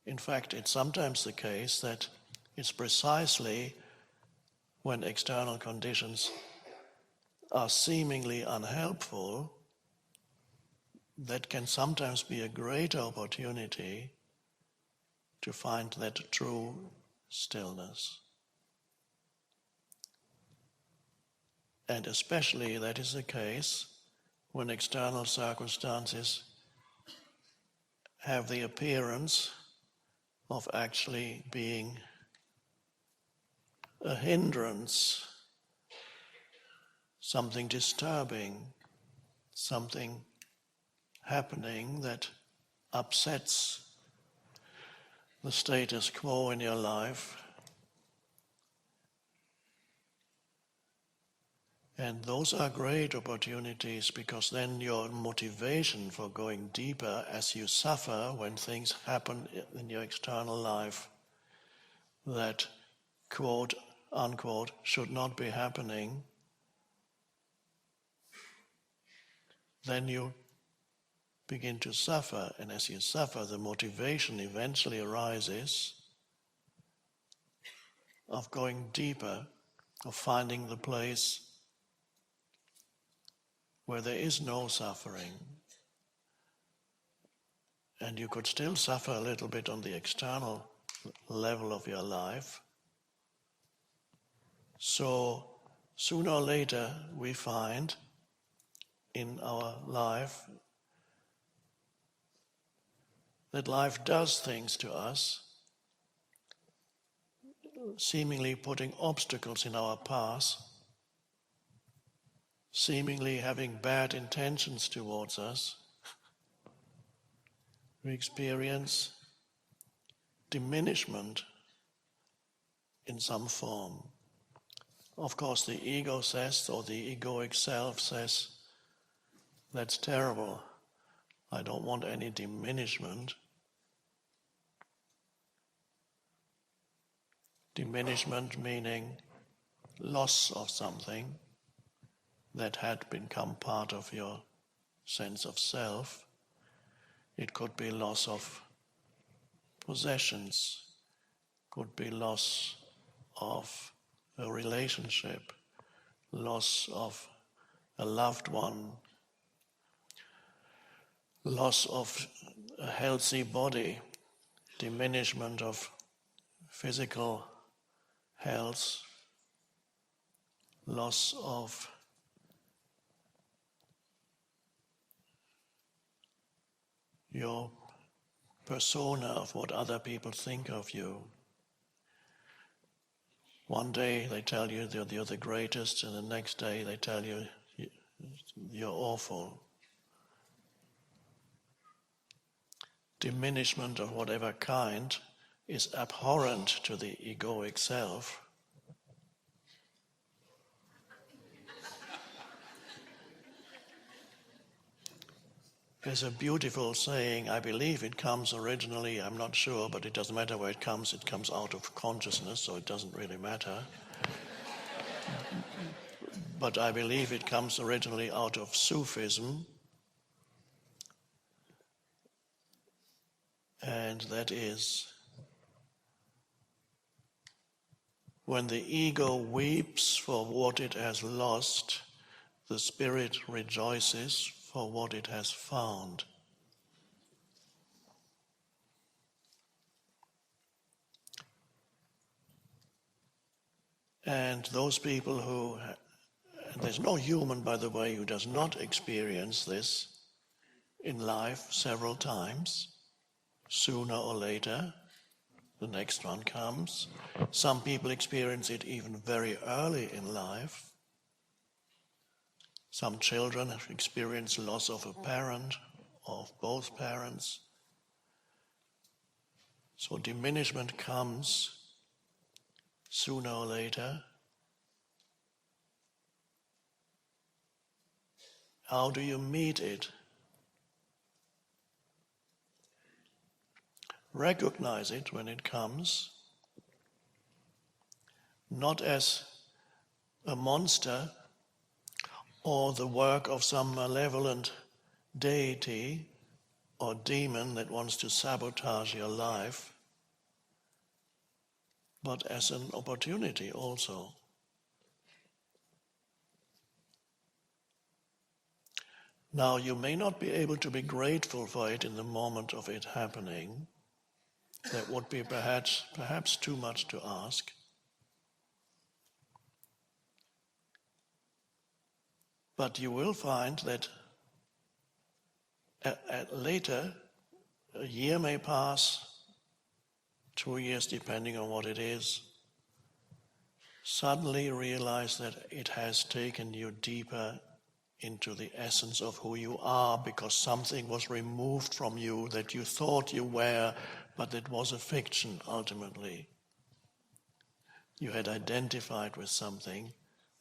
In fact, it's sometimes the case that it's precisely when external conditions are seemingly unhelpful that can sometimes be a greater opportunity to find that true stillness. And especially that is the case when external circumstances have the appearance of actually being a hindrance, something disturbing, something happening that upsets the status quo in your life. And those are great opportunities because then your motivation for going deeper as you suffer when things happen in your external life that, quote, unquote, should not be happening, then you begin to suffer. And as you suffer, the motivation eventually arises of going deeper, of finding the place where there is no suffering. And you could still suffer a little bit on the external level of your life. So sooner or later we find in our life that life does things to us, seemingly putting obstacles in our path, seemingly having bad intentions towards us. We experience diminishment in some form. Of course, the ego says, or the egoic self says, that's terrible. I don't want any diminishment. Diminishment meaning loss of something that had become part of your sense of self. It could be loss of possessions, could be loss of a relationship, loss of a loved one, loss of a healthy body, diminishment of physical health, loss of your persona, of what other people think of you. One day they tell you you're the greatest, and the next day they tell you you're awful. diminishment of whatever kind is abhorrent to the egoic self, there's a beautiful saying, I believe it comes originally, I'm not sure, but it doesn't matter where it comes out of consciousness, so it doesn't really matter. But I believe it comes originally out of Sufism, and that is, when the ego weeps for what it has lost, the spirit rejoices for what it has found. And those people who, there's no human, by the way, who does not experience this in life several times. Sooner or later, the next one comes. Some people experience it even very early in life. Some children have experienced loss of a parent or of both parents. So diminishment comes sooner or later. How do you meet it? Recognize it when it comes, not as a monster or the work of some malevolent deity or demon that wants to sabotage your life, but as an opportunity also. Now, you may not be able to be grateful for it in the moment of it happening. That would be perhaps too much to ask. But you will find that later, a year may pass, 2 years depending on what it is, suddenly realize that it has taken you deeper into the essence of who you are, because something was removed from you that you thought you were, but it was a fiction ultimately. You had identified with something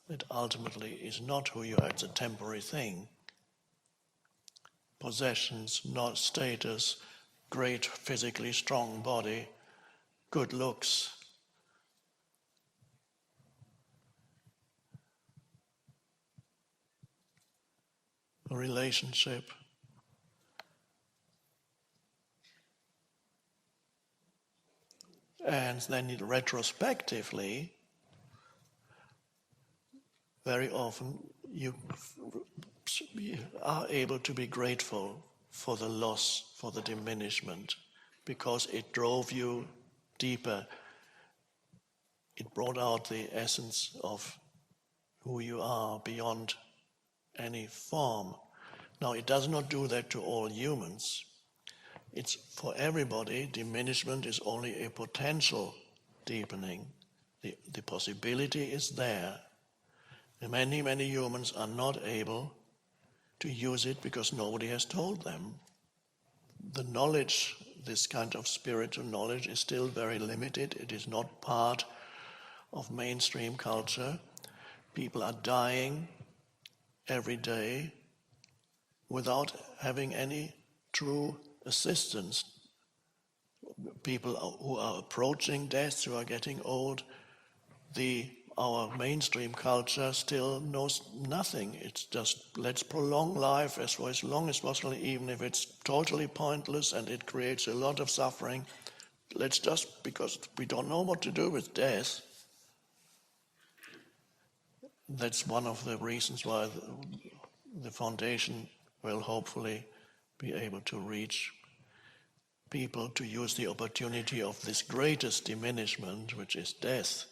that ultimately is not who you are. It's a temporary thing. Possessions, not status, great physically strong body, good looks. A relationship. And then retrospectively, very often you are able to be grateful for the loss, for the diminishment, because it drove you deeper. It brought out the essence of who you are beyond any form. Now, it does not do that to all humans. It's for everybody. Diminishment is only a potential deepening. The possibility is there. Many, many humans are not able to use it because nobody has told them. The knowledge, this kind of spiritual knowledge, is still very limited. It is not part of mainstream culture. People are dying every day without having any true assistance. People who are approaching death, who are getting old, our mainstream culture still knows nothing. It's just, let's prolong life for as long as possible, even if it's totally pointless and it creates a lot of suffering. Let's just, because we don't know what to do with death. That's one of the reasons why the foundation will hopefully be able to reach people to use the opportunity of this greatest diminishment, which is death,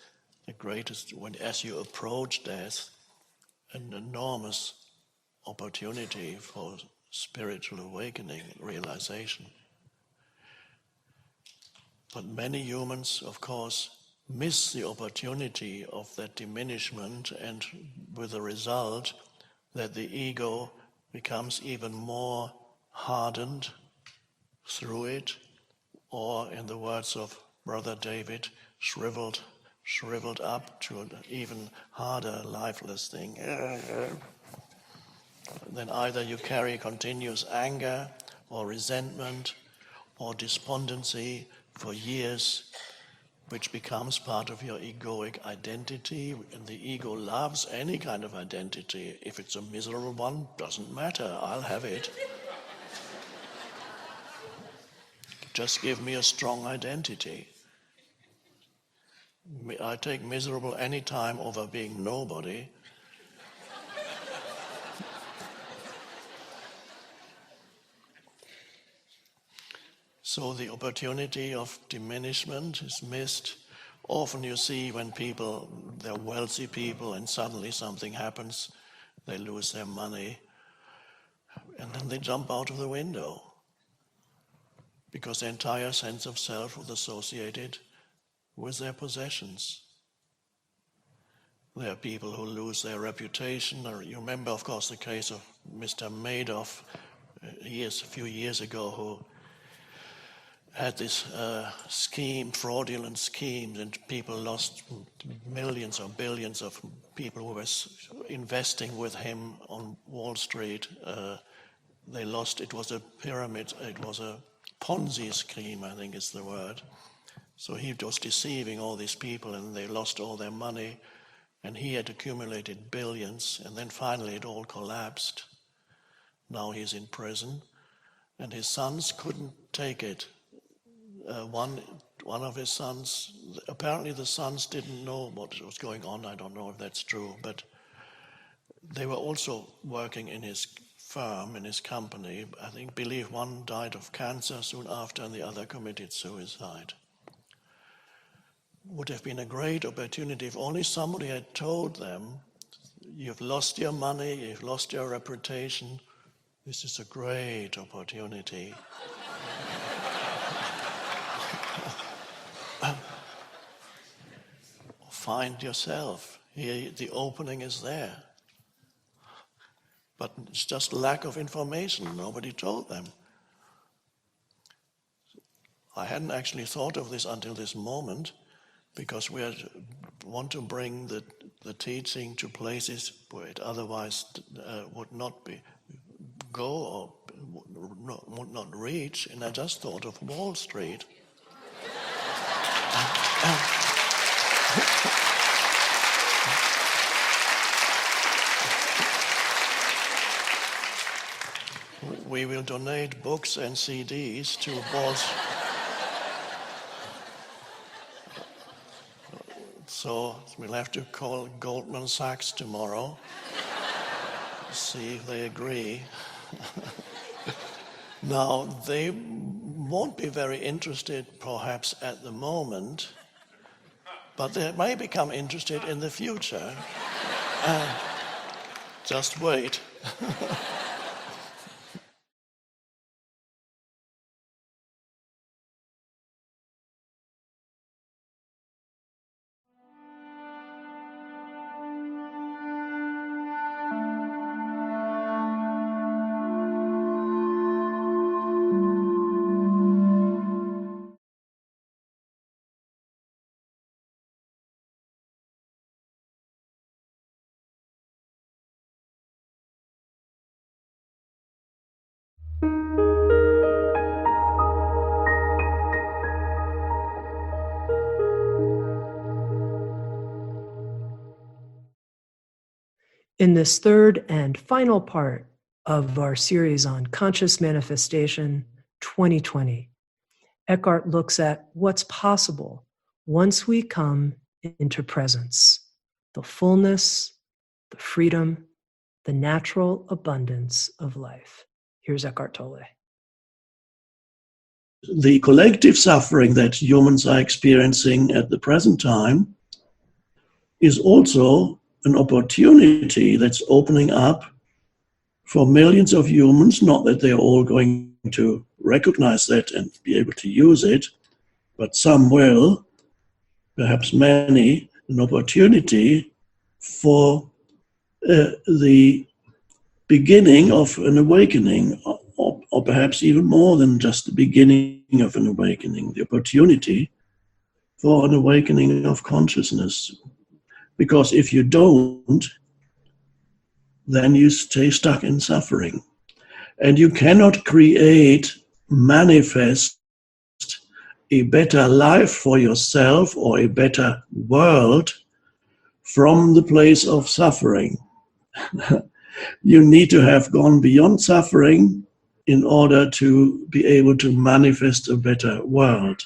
the greatest, as you approach death, an enormous opportunity for spiritual awakening and realization. But many humans, of course, miss the opportunity of that diminishment, and with the result that the ego becomes even more hardened, through it, or in the words of Brother David, shriveled up to an even harder, lifeless thing. Then either you carry continuous anger or resentment or despondency for years, which becomes part of your egoic identity, and the ego loves any kind of identity. If it's a miserable one, doesn't matter, I'll have it. Just give me a strong identity. I take miserable any time over being nobody. So the opportunity of diminishment is missed. Often you see when people, they're wealthy people, and suddenly something happens, they lose their money, and then they jump out of the window because their entire sense of self was associated with their possessions. There are people who lose their reputation. Or you remember, of course, the case of Mr. Madoff a few years ago, who had this fraudulent scheme, and people lost millions or billions of people who were investing with him on Wall Street. They lost, it was a pyramid, it was a Ponzi scheme, I think is the word. So he was deceiving all these people, and they lost all their money, and he had accumulated billions, and then finally it all collapsed. Now he's in prison, and his sons couldn't take it. One of his sons, apparently the sons didn't know what was going on. I don't know if that's true, but they were also working in his firm, in his company. I believe one died of cancer soon after, and the other committed suicide. Would have been a great opportunity if only somebody had told them, you've lost your money, you've lost your reputation, this is a great opportunity. Find yourself. Here, the opening is there. But it's just lack of information. Nobody told them. I hadn't actually thought of this until this moment, because we want to bring the teaching to places where it otherwise would not go or would not reach, and I just thought of Wall Street. We will donate books and CDs to Wall Street. So we'll have to call Goldman Sachs tomorrow, see if they agree. Now, they won't be very interested perhaps at the moment, but they may become interested in the future. Just wait.
In this third and final part of our series on Conscious Manifestation 2020, Eckhart looks at what's possible once we come into presence, the fullness, the freedom, the natural abundance of life. Here's Eckhart Tolle.
The collective suffering that humans are experiencing at the present time is also an opportunity that's opening up for millions of humans, not that they're all going to recognize that and be able to use it, but some will, perhaps many, an opportunity for the beginning of an awakening or perhaps even more than just the beginning of an awakening, the opportunity for an awakening of consciousness. Because if you don't, then you stay stuck in suffering. And you cannot manifest a better life for yourself or a better world from the place of suffering. You need to have gone beyond suffering in order to be able to manifest a better world.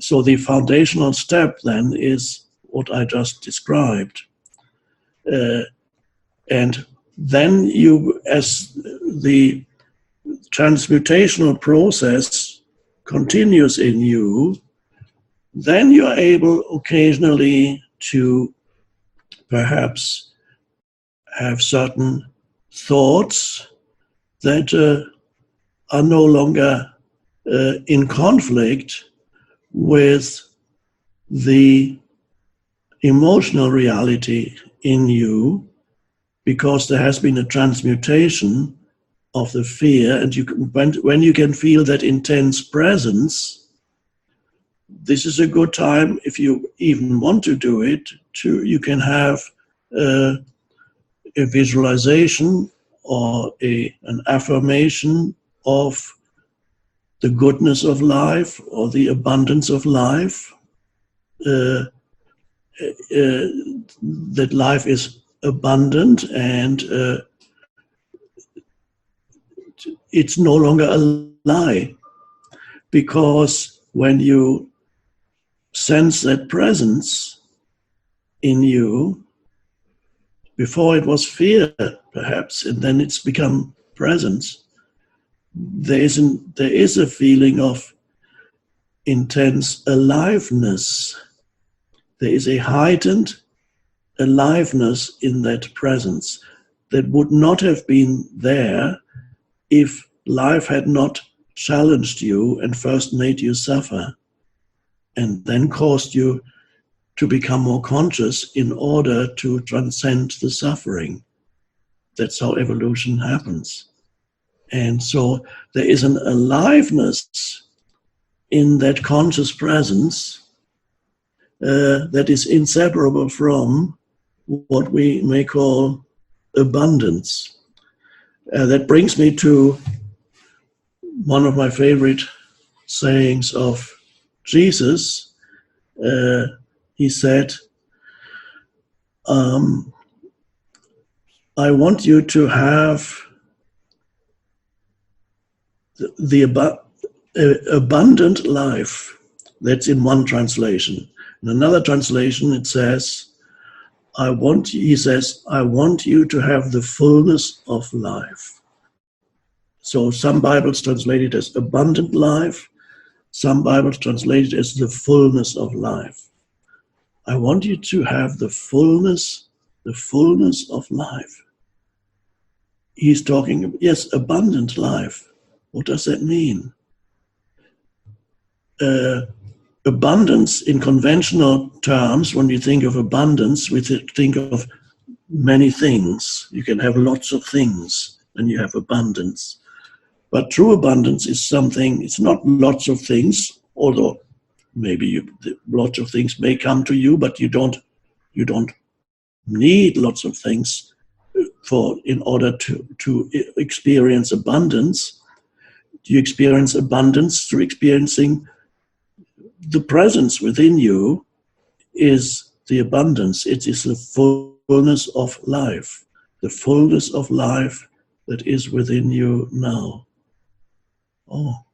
So the foundational step then is what I just described. And then you, as the transmutational process continues in you, then you're able occasionally to perhaps have certain thoughts that are no longer in conflict with the emotional reality in you, because there has been a transmutation of the fear, and when you can feel that intense presence, this is a good time, if you even want to do it, you can have a visualization or an affirmation of the goodness of life or the abundance of life, that life is abundant and it's no longer a lie. Because when you sense that presence in you, before it was fear perhaps, and then it's become presence, there is a feeling of intense aliveness. There is a heightened aliveness in that presence that would not have been there if life had not challenged you and first made you suffer and then caused you to become more conscious in order to transcend the suffering. That's how evolution happens. And so there is an aliveness in that conscious presence that is inseparable from what we may call abundance. That brings me to one of my favorite sayings of Jesus. He said, I want you to have the abundant life. That's in one translation. In another translation, it says, I want you to have the fullness of life. So some Bibles translate it as abundant life. Some Bibles translate it as the fullness of life. I want you to have the fullness of life. He's talking, yes, abundant life. What does that mean? Abundance in conventional terms, when you think of abundance, we think of many things. You can have lots of things and you have abundance. But true abundance is something, it's not lots of things, although maybe lots of things may come to you, but you don't need lots of things in order to experience abundance. You experience abundance through experiencing the presence within you is the abundance. It is the fullness of life, the fullness of life that is within you now. Oh.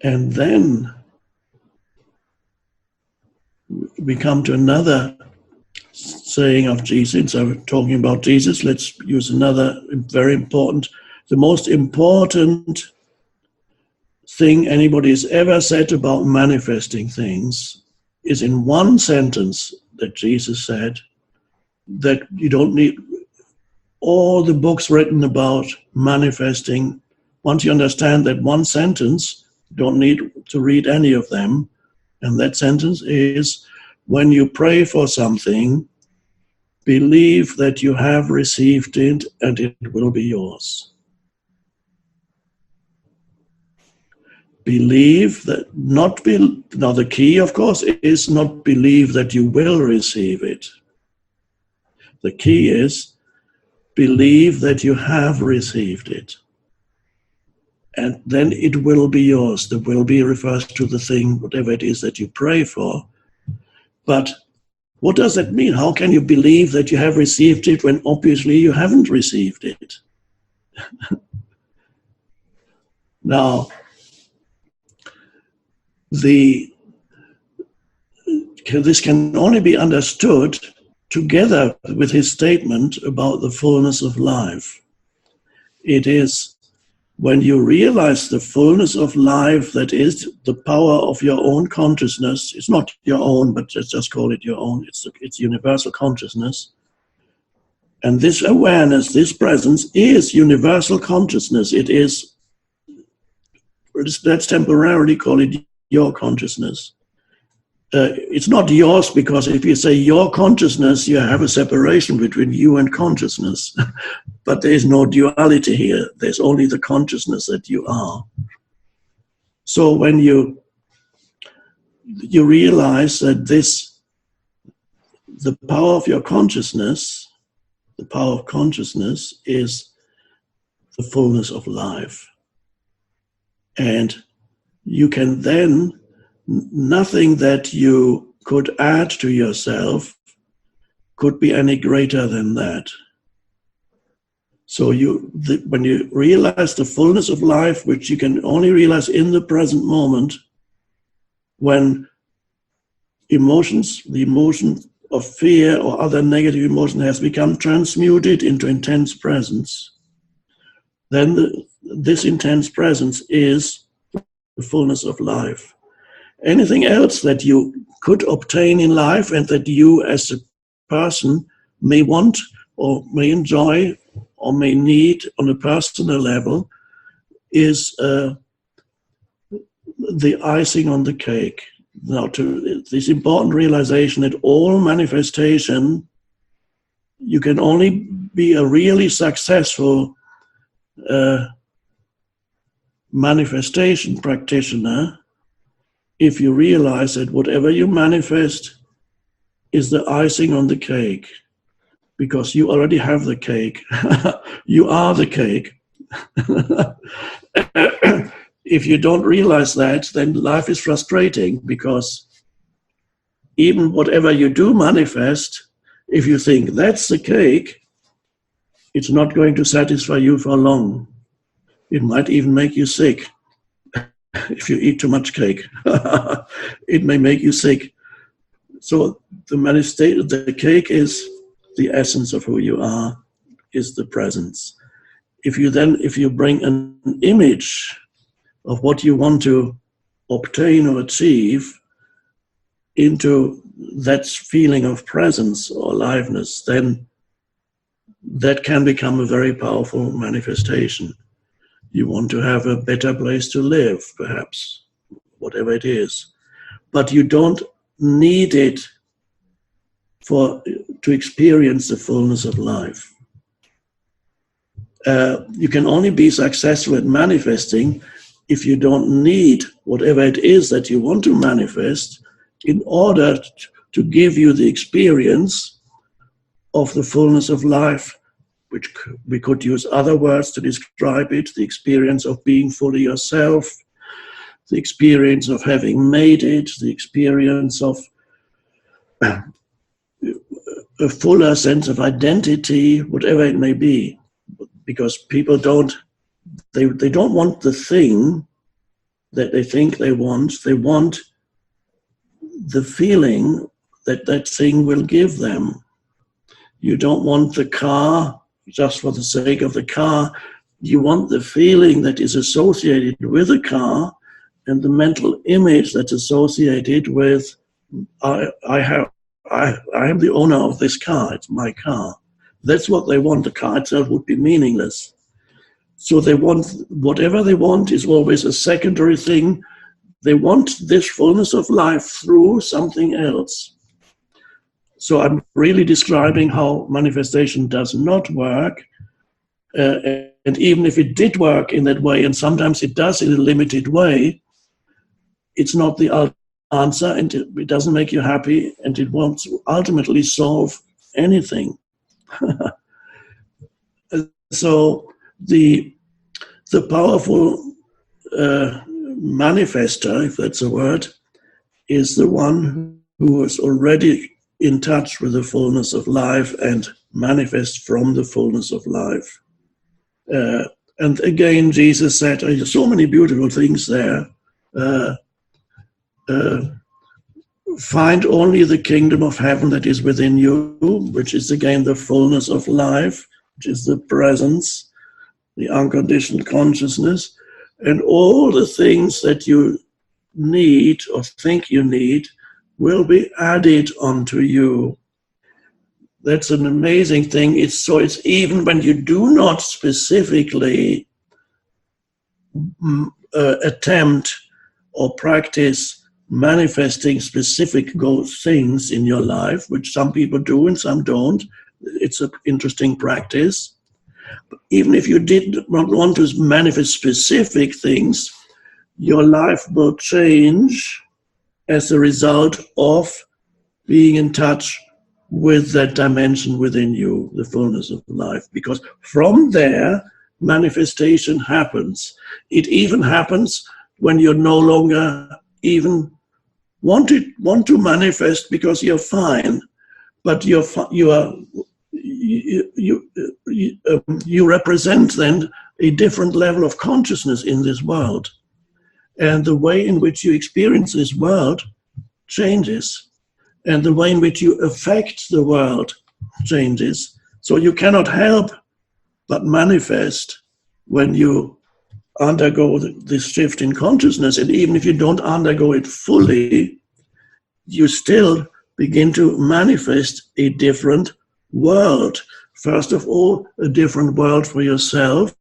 And then we come to another saying of Jesus. So we're talking about Jesus. Let's use another very important, the most important thing anybody has ever said about manifesting things is in one sentence that Jesus said, that you don't need all the books written about manifesting. Once you understand that one sentence, you don't need to read any of them. And that sentence is, when you pray for something, Believe that you have received it and it will be yours. Believe that now the key, of course, is not believe that you will receive it. The key is believe that you have received it. And then it will be yours. The will be refers to the thing, whatever it is that you pray for. But what does that mean? How can you believe that you have received it when obviously you haven't received it? Now, this can only be understood together with his statement about the fullness of life. It is when you realize the fullness of life, that is the power of your own consciousness. It's not your own, but let's just call it your own. It's universal consciousness. And this awareness, this presence is universal consciousness. Let's temporarily call it your consciousness. It's not yours, because if you say your consciousness, you have a separation between you and consciousness. But there is no duality here. There's only the consciousness that you are. So when you realize that the power of your consciousness, the power of consciousness is the fullness of life. And you can then, nothing that you could add to yourself could be any greater than that. So when you realize the fullness of life, which you can only realize in the present moment, when the emotion of fear or other negative emotion has become transmuted into intense presence, then this intense presence is the fullness of life. Anything else that you could obtain in life and that you as a person may want or may enjoy or may need on a personal level is the icing on the cake. Now, to this important realization that all manifestation, you can only be a really successful manifestation practitioner if you realize that whatever you manifest is the icing on the cake, because you already have the cake. You are the cake. If you don't realize that, then life is frustrating, because even whatever you do manifest, if you think that's the cake, it's not going to satisfy you for long. It might even make you sick. If you eat too much cake, it may make you sick. So the cake is the essence of who you are, is the presence. If you bring an image of what you want to obtain or achieve into that feeling of presence or aliveness, then that can become a very powerful manifestation. You want to have a better place to live, perhaps, whatever it is. But you don't need it to experience the fullness of life. You can only be successful at manifesting if you don't need whatever it is that you want to manifest in order to give you the experience of the fullness of life, which we could use other words to describe it, the experience of being fully yourself, the experience of having made it, the experience of a fuller sense of identity, whatever it may be. Because people don't want the thing that they think they want the feeling that that thing will give them. You don't want the car just for the sake of the car. You want the feeling that is associated with the car and the mental image that's associated with I am the owner of this car, it's my car. That's what they want. The car itself would be meaningless. So they want, whatever they want is always a secondary thing. They want this fullness of life through something else. So I'm really describing how manifestation does not work. And even if it did work in that way, and sometimes it does in a limited way, it's not the answer, and it doesn't make you happy, and it won't ultimately solve anything. So the powerful manifester, if that's a word, is the one who is already in touch with the fullness of life and manifests from the fullness of life. And again, Jesus said, so many beautiful things there. Find only the kingdom of heaven that is within you, which is again the fullness of life, which is the presence, the unconditioned consciousness, and all the things that you need or think you need will be added onto you. That's an amazing thing. It's even when you do not specifically attempt or practice manifesting specific things in your life, which some people do and some don't. It's an interesting practice. But even if you did not want to manifest specific things, your life will change as a result of being in touch with that dimension within you, the fullness of life. Because from there, manifestation happens. It even happens when you're no longer even want to manifest because you're fine, but you represent then a different level of consciousness in this world, and the way in which you experience this world changes, and the way in which you affect the world changes. So you cannot help but manifest when you undergo this shift in consciousness. And even if you don't undergo it fully, you still begin to manifest a different world. First of all, a different world for yourself,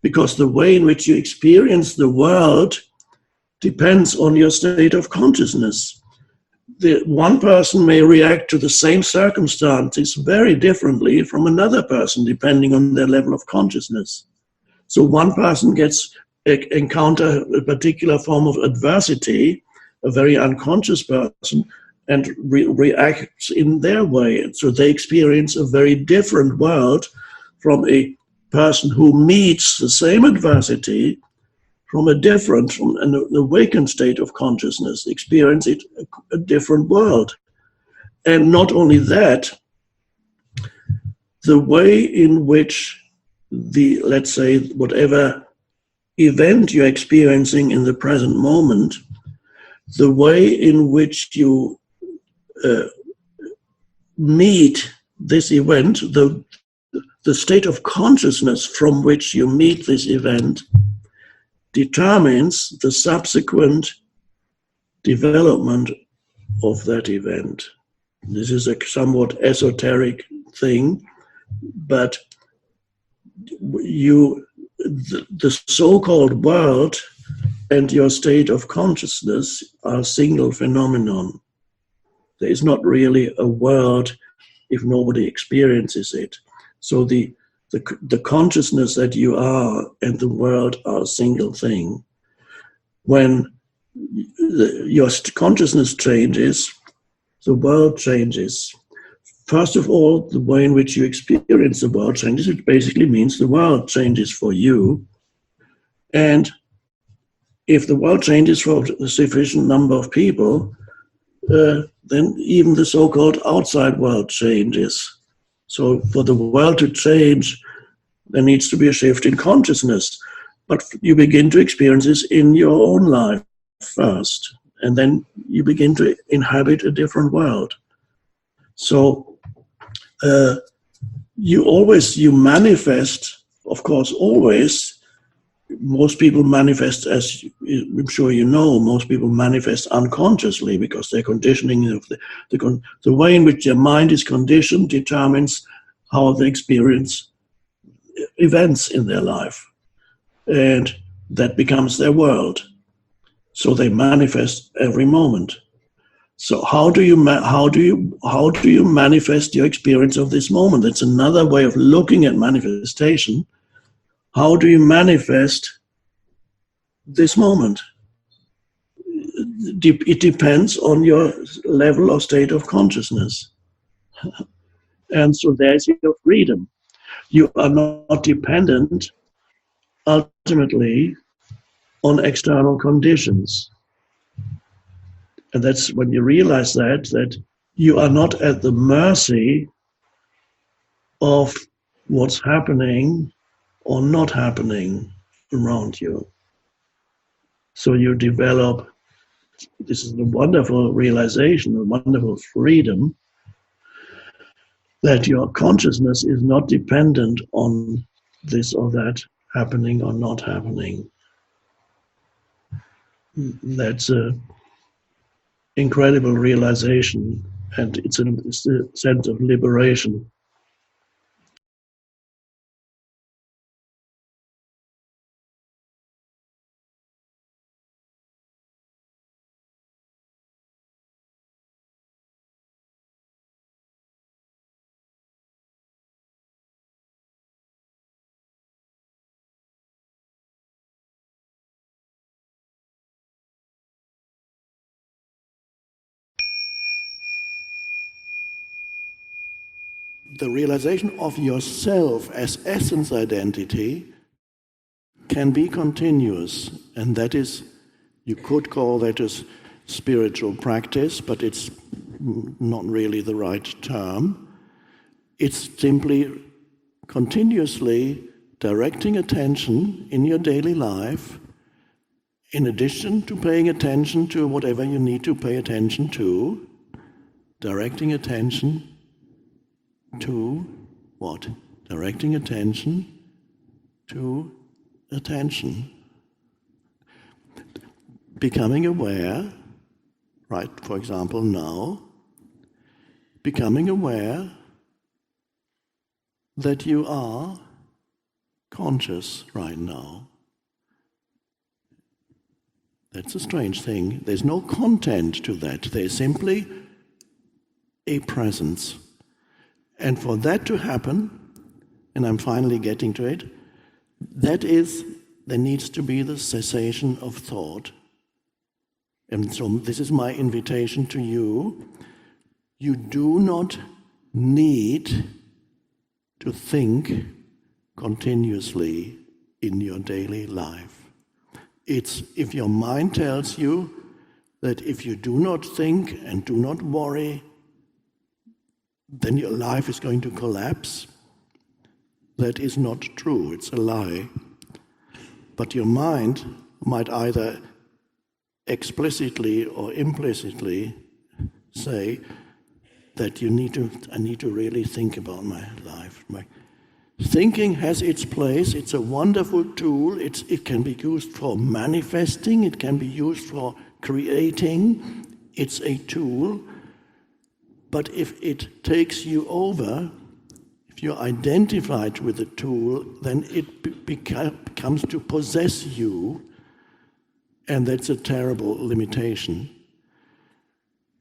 because the way in which you experience the world depends on your state of consciousness. One person may react to the same circumstances very differently from another person, depending on their level of consciousness. So one person encounter a particular form of adversity, a very unconscious person, and reacts in their way. And so they experience a very different world from a person who meets the same adversity from an awakened state of consciousness, experience it a different world. And not only that, the way in which let's say, whatever event you're experiencing in the present moment, the way in which you meet this event, the state of consciousness from which you meet this event determines the subsequent development of that event. This is a somewhat esoteric thing, but the so-called world and your state of consciousness are a single phenomenon. There is not really a world if nobody experiences it. So the consciousness that you are and the world are a single thing. When your consciousness changes, the world changes. First of all, the way in which you experience the world changes. It basically means the world changes for you. And if the world changes for a sufficient number of people, then even the so-called outside world changes. So for the world to change, there needs to be a shift in consciousness. But you begin to experience this in your own life first, and then you begin to inhabit a different world. So you manifest, of course, always. Most people manifest, as I'm sure you know, most people manifest unconsciously because their conditioning of the way in which their mind is conditioned determines how they experience events in their life. And that becomes their world. So they manifest every moment. So how do you manifest your experience of this moment? That's another way of looking at manifestation. How do you manifest this moment? It depends on your level or state of consciousness. And so there's your freedom. You are not dependent ultimately on external conditions. And that's when you realize that you are not at the mercy of what's happening or not happening around you. So you develop, this is a wonderful realization, a wonderful freedom, that your consciousness is not dependent on this or that happening or not happening. That's an incredible realization, and it's a sense of liberation. The realization of yourself as essence identity can be continuous, and that is, you could call that a spiritual practice, but it's not really the right term. It's simply continuously directing attention in your daily life, in addition to paying attention to whatever you need to pay attention to, directing attention to what? Directing attention to attention. Becoming aware, right, for example, now, becoming aware that you are conscious right now. That's a strange thing. There's no content to that. There's simply a presence. And for that to happen, and I'm finally getting to it, there needs to be the cessation of thought. And so this is my invitation to you. You do not need to think continuously in your daily life. It's if your mind tells you that if you do not think and do not worry, then your life is going to collapse. That is not true, it's a lie. But your mind might either explicitly or implicitly say that I need to really think about my life. Thinking has its place, it's a wonderful tool, it can be used for manifesting, it can be used for creating, it's a tool. But if it takes you over, if you're identified with the tool, then it becomes to possess you, and that's a terrible limitation.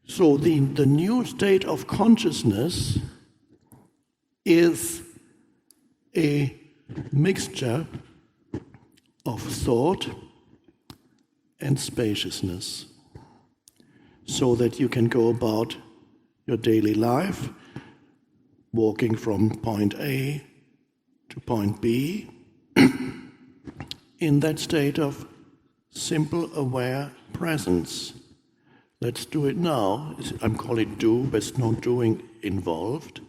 So the new state of consciousness is a mixture of thought and spaciousness, so that you can go about your daily life, walking from point A to point B, in that state of simple, aware presence. Let's do it now. I'm calling it do, but there's no doing involved.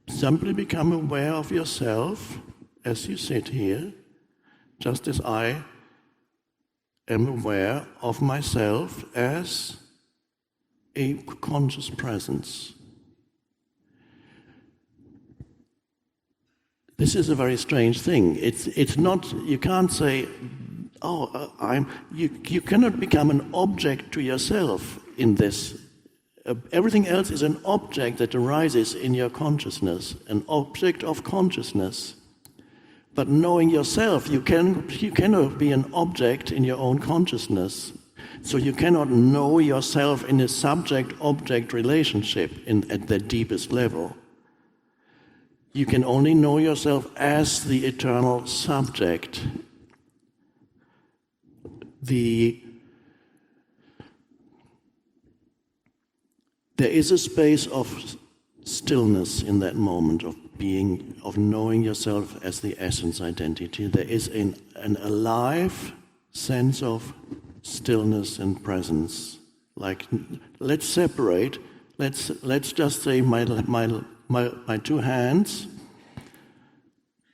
Simply become aware of yourself as you sit here, just as I am aware of myself as a conscious presence. This is a very strange thing. It's not, you can't say, you cannot become an object to yourself in this. Everything else is an object that arises in your consciousness, an object of consciousness. But knowing yourself, you cannot be an object in your own consciousness. So you cannot know yourself in a subject-object relationship at the deepest level. You can only know yourself as the eternal subject. There is a space of stillness in that moment of being, of knowing yourself as the essence identity. There is an alive sense of stillness and presence. Like, let's separate. Let's just say my two hands.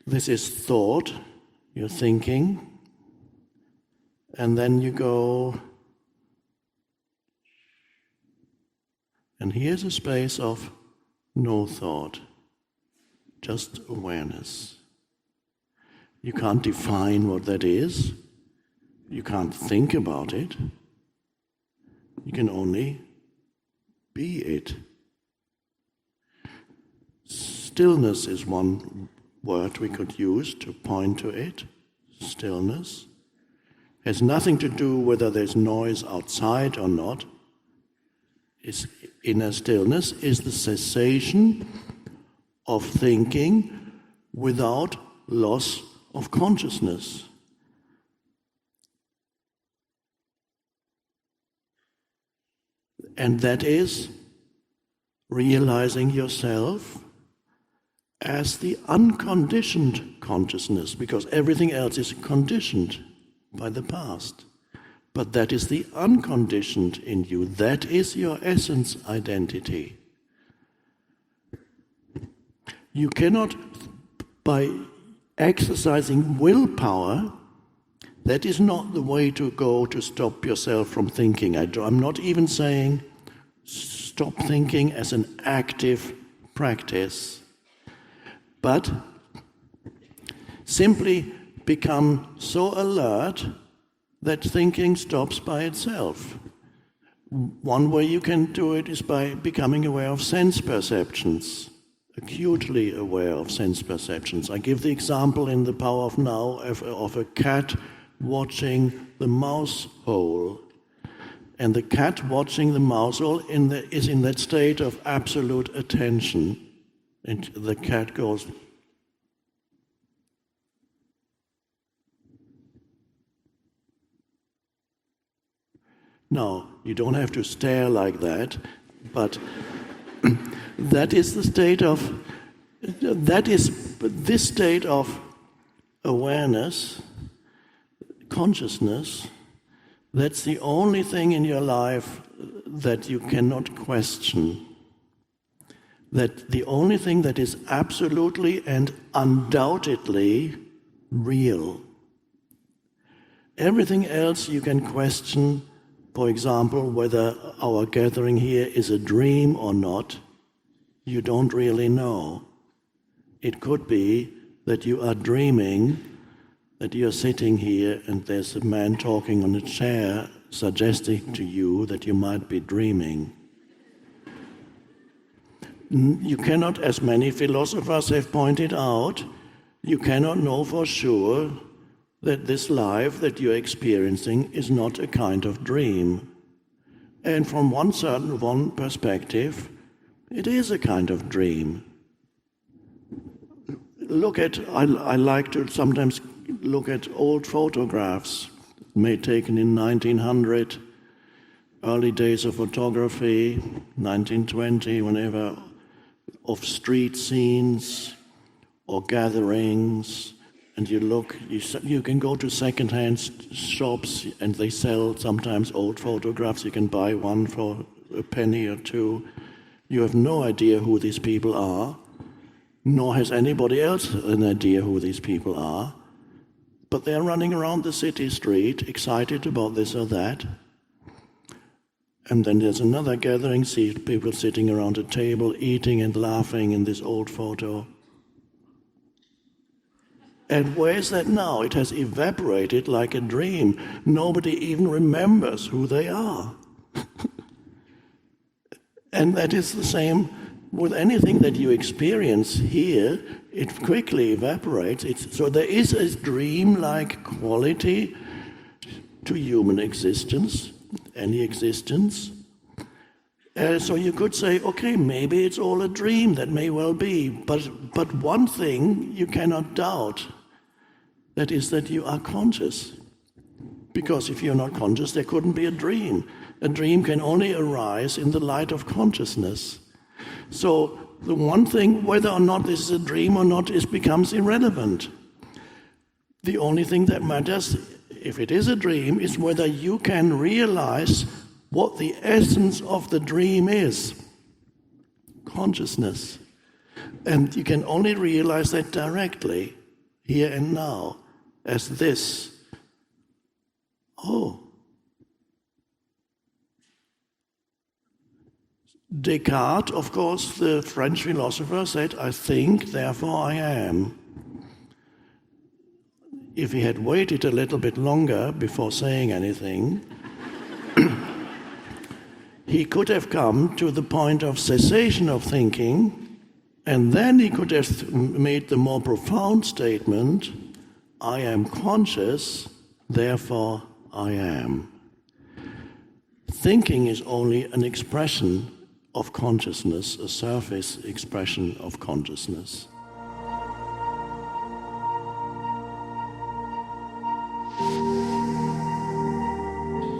This is thought. You're thinking, and then you go. And here's a space of no thought, just awareness. You can't define what that is. You can't think about it. You can only be it. Stillness is one word we could use to point to it. Stillness has nothing to do whether there's noise outside or not. Inner stillness is the cessation of thinking without loss of consciousness. And that is realizing yourself as the unconditioned consciousness, because everything else is conditioned by the past. But that is the unconditioned in you. That is your essence identity. You cannot, by exercising willpower, that is not the way to go to stop yourself from thinking. I'm not even saying stop thinking as an active practice, but simply become so alert that thinking stops by itself. One way you can do it is by becoming aware of sense perceptions, acutely aware of sense perceptions. I give the example in The Power of Now of a cat watching the mouse hole. And the cat watching the mouse hole is in that state of absolute attention. And the cat goes, no, you don't have to stare like that, but that is the state of, this state of awareness, consciousness, that's the only thing in your life that you cannot question. That the only thing that is absolutely and undoubtedly real. Everything else you can question. For example, whether our gathering here is a dream or not, you don't really know. It could be that you are dreaming, that you're sitting here and there's a man talking on a chair suggesting to you that you might be dreaming. You cannot, as many philosophers have pointed out, you cannot know for sure that this life that you're experiencing is not a kind of dream. And from one perspective, it is a kind of dream. I like to sometimes look at old photographs taken in 1900, early days of photography, 1920, whenever, of street scenes or gatherings. And you can go to second-hand shops and they sell sometimes old photographs. You can buy one for a penny or two. You have no idea who these people are, nor has anybody else an idea who these people are. But they're running around the city street, excited about this or that. And then there's another gathering, see people sitting around a table, eating and laughing in this old photo. And where is that now? It has evaporated like a dream. Nobody even remembers who they are. And that is the same with anything that you experience here. It quickly evaporates. So there is a dream-like quality to human existence, any existence. So you could say, okay, maybe it's all a dream, that may well be, but one thing you cannot doubt, that is that you are conscious. Because if you're not conscious, there couldn't be a dream. A dream can only arise in the light of consciousness. So the one thing, whether or not this is a dream or not, becomes irrelevant. The only thing that matters, if it is a dream, is whether you can realize what the essence of the dream is. Consciousness. And you can only realize that directly, here and now, as this. Oh. Descartes, of course, the French philosopher, said, I think, therefore I am. If he had waited a little bit longer before saying anything, he could have come to the point of cessation of thinking, and then he could have made the more profound statement, I am conscious, therefore I am. Thinking is only an expression of consciousness, a surface expression of consciousness.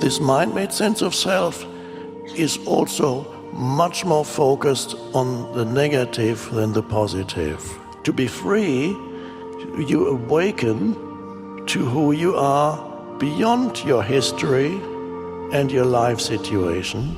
This mind-made sense of self is also much more focused on the negative than the positive. To be free, you awaken to who you are beyond your history and your life situation.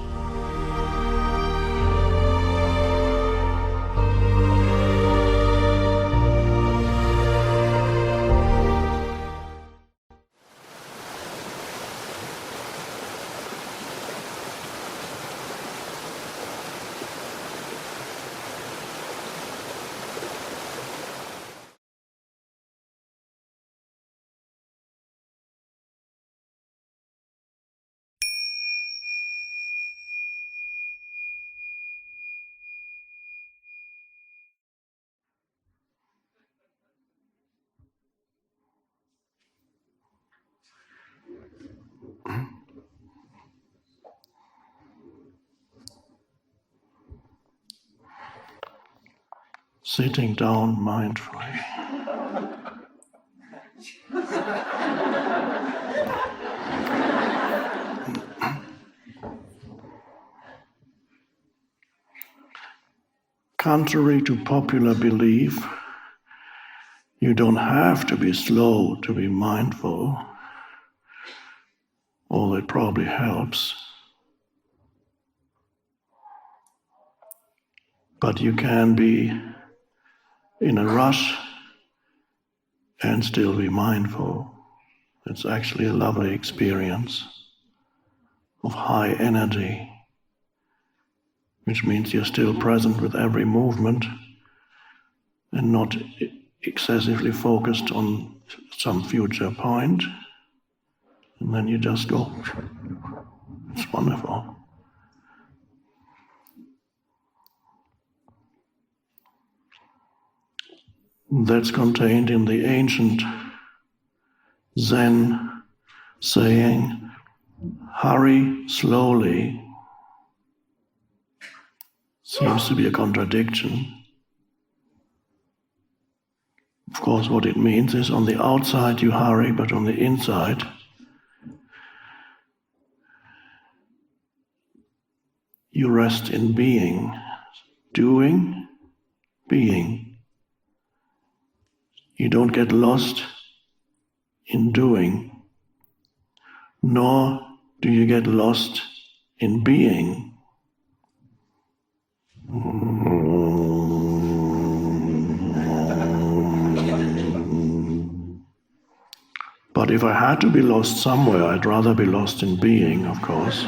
Sitting down mindfully. Contrary to popular belief, you don't have to be slow to be mindful, although it probably helps. But you can be in a rush and still be mindful. It's actually a lovely experience of high energy, which means you're still present with every movement and not excessively focused on some future point. And then you just go. It's wonderful. That's contained in the ancient Zen saying, hurry slowly. Seems to be a contradiction. Of course, what it means is on the outside you hurry, but on the inside you rest in being, doing, being. You don't get lost in doing, nor do you get lost in being. But if I had to be lost somewhere, I'd rather be lost in being, of course.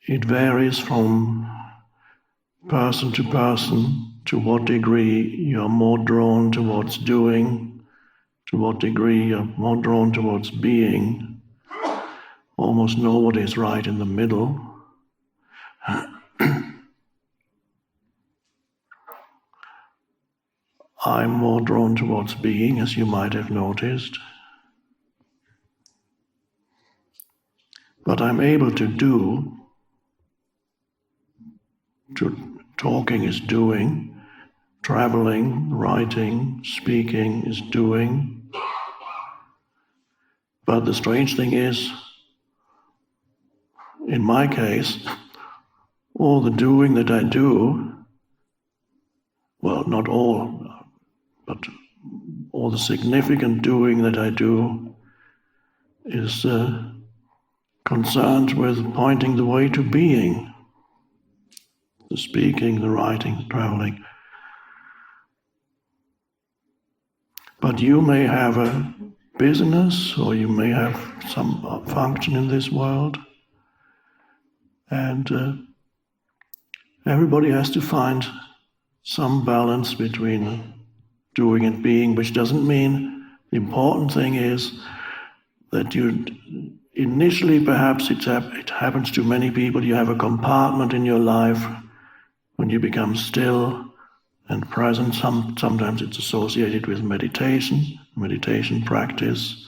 It varies from person to what degree you're more drawn towards doing, to what degree you're more drawn towards being. Almost nobody is right in the middle. I'm more drawn towards being, as you might have noticed. But I'm able to do, talking is doing, traveling, writing, speaking is doing. But the strange thing is, in my case, all the doing that I do, well, not all, but all the significant doing that I do is concerned with pointing the way to being, the speaking, the writing, the traveling. But you may have a business, or you may have some function in this world, and everybody has to find some balance between doing and being, which doesn't mean the important thing is that you initially, perhaps it happens to many people, you have a compartment in your life when you become still and present. Sometimes it's associated with meditation practice,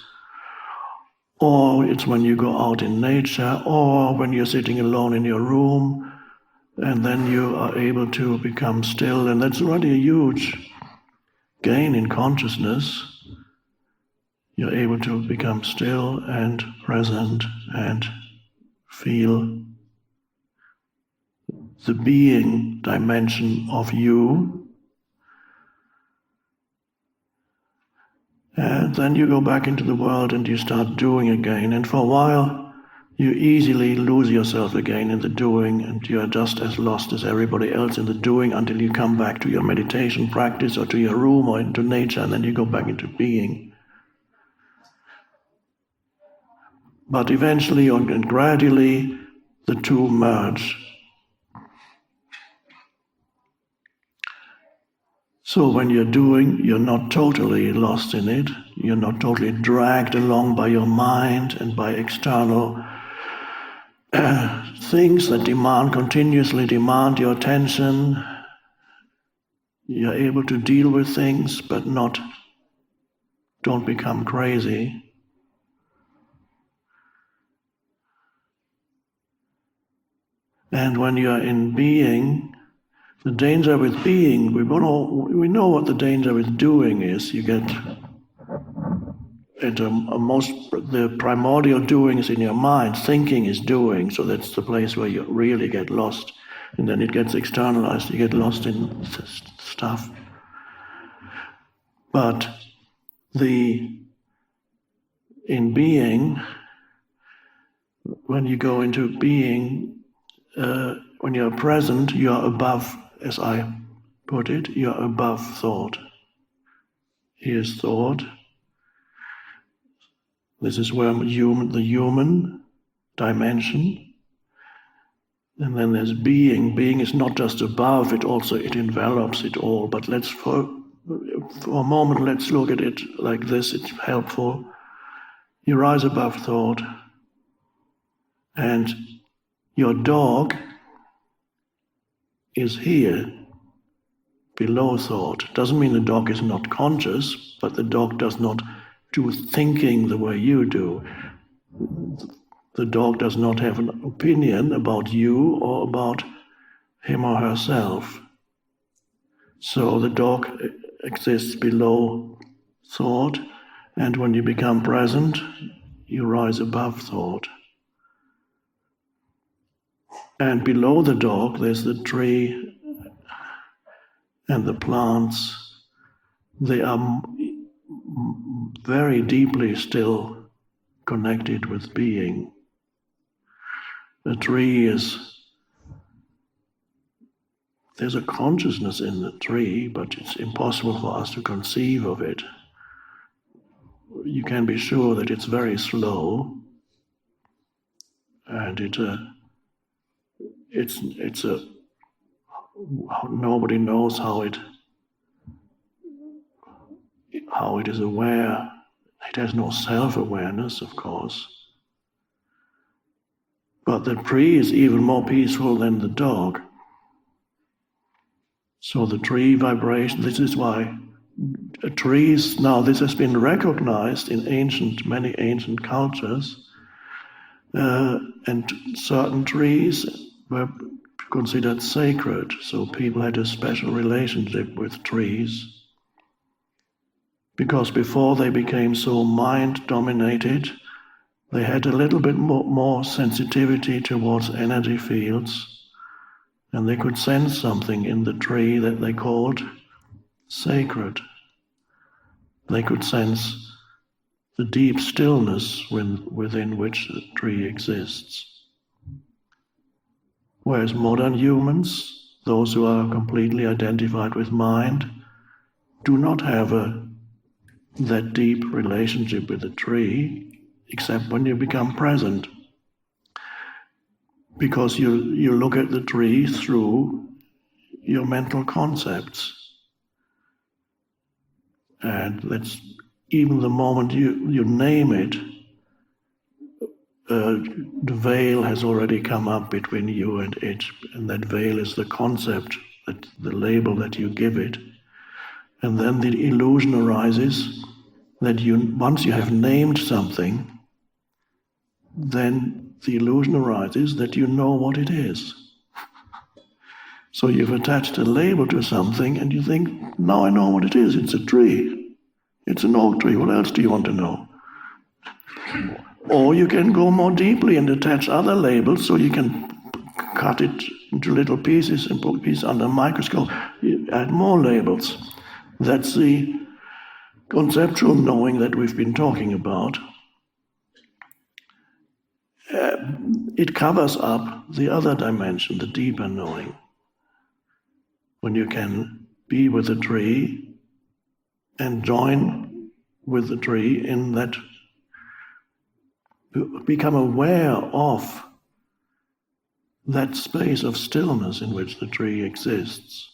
or it's when you go out in nature, or when you're sitting alone in your room, and then you are able to become still, and that's already a huge gain in consciousness. You're able to become still and present and feel the being dimension of you. And then you go back into the world and you start doing again, and for a while you easily lose yourself again in the doing, and you are just as lost as everybody else in the doing until you come back to your meditation practice or to your room or into nature, and then you go back into being. But eventually and gradually the two merge. So when you're doing, you're not totally lost in it. You're not totally dragged along by your mind and by external things that continuously demand your attention. You're able to deal with things, but don't become crazy. And when you're in being, the danger with being, we know what the danger with doing is. You get into the primordial doing is in your mind. Thinking is doing, so that's the place where you really get lost. And then it gets externalized, you get lost in stuff. But in being, when you go into being, when you're present, you're above, as I put it, you're above thought. Here's thought. This is where the human dimension. And then there's being. Being is not just above, it envelops it all. But for a moment, let's look at it like this, it's helpful. You rise above thought, and your dog is here, below thought. Doesn't mean the dog is not conscious, but the dog does not do thinking the way you do. The dog does not have an opinion about you or about him or herself. So the dog exists below thought, and when you become present, you rise above thought. And below the dog, there's the tree and the plants. They are very deeply still connected with being. A tree there's a consciousness in the tree, but it's impossible for us to conceive of it. You can be sure that it's very slow, and nobody knows how it is aware. It has no self-awareness, of course. But the tree is even more peaceful than the dog. So the tree vibration, this is why trees, now this has been recognized in many ancient cultures, and certain trees were considered sacred, so people had a special relationship with trees. Because before they became so mind-dominated, they had a little bit more sensitivity towards energy fields, and they could sense something in the tree that they called sacred. They could sense the deep stillness within which the tree exists. Whereas modern humans, those who are completely identified with mind, do not have that deep relationship with the tree, except when you become present. Because you look at the tree through your mental concepts. And that's even the moment you name it, the veil has already come up between you and it, and that veil is the concept, the label that you give it. And then the illusion arises that once you have named something, then the illusion arises that you know what it is. So you've attached a label to something and you think, now I know what it is, it's a tree. It's an oak tree, what else do you want to know? Or you can go more deeply and attach other labels, so you can cut it into little pieces and put pieces under a microscope. You add more labels. That's the conceptual knowing that we've been talking about. It covers up the other dimension, the deeper knowing. When you can be with the tree and join with the tree in that, become aware of that space of stillness in which the tree exists.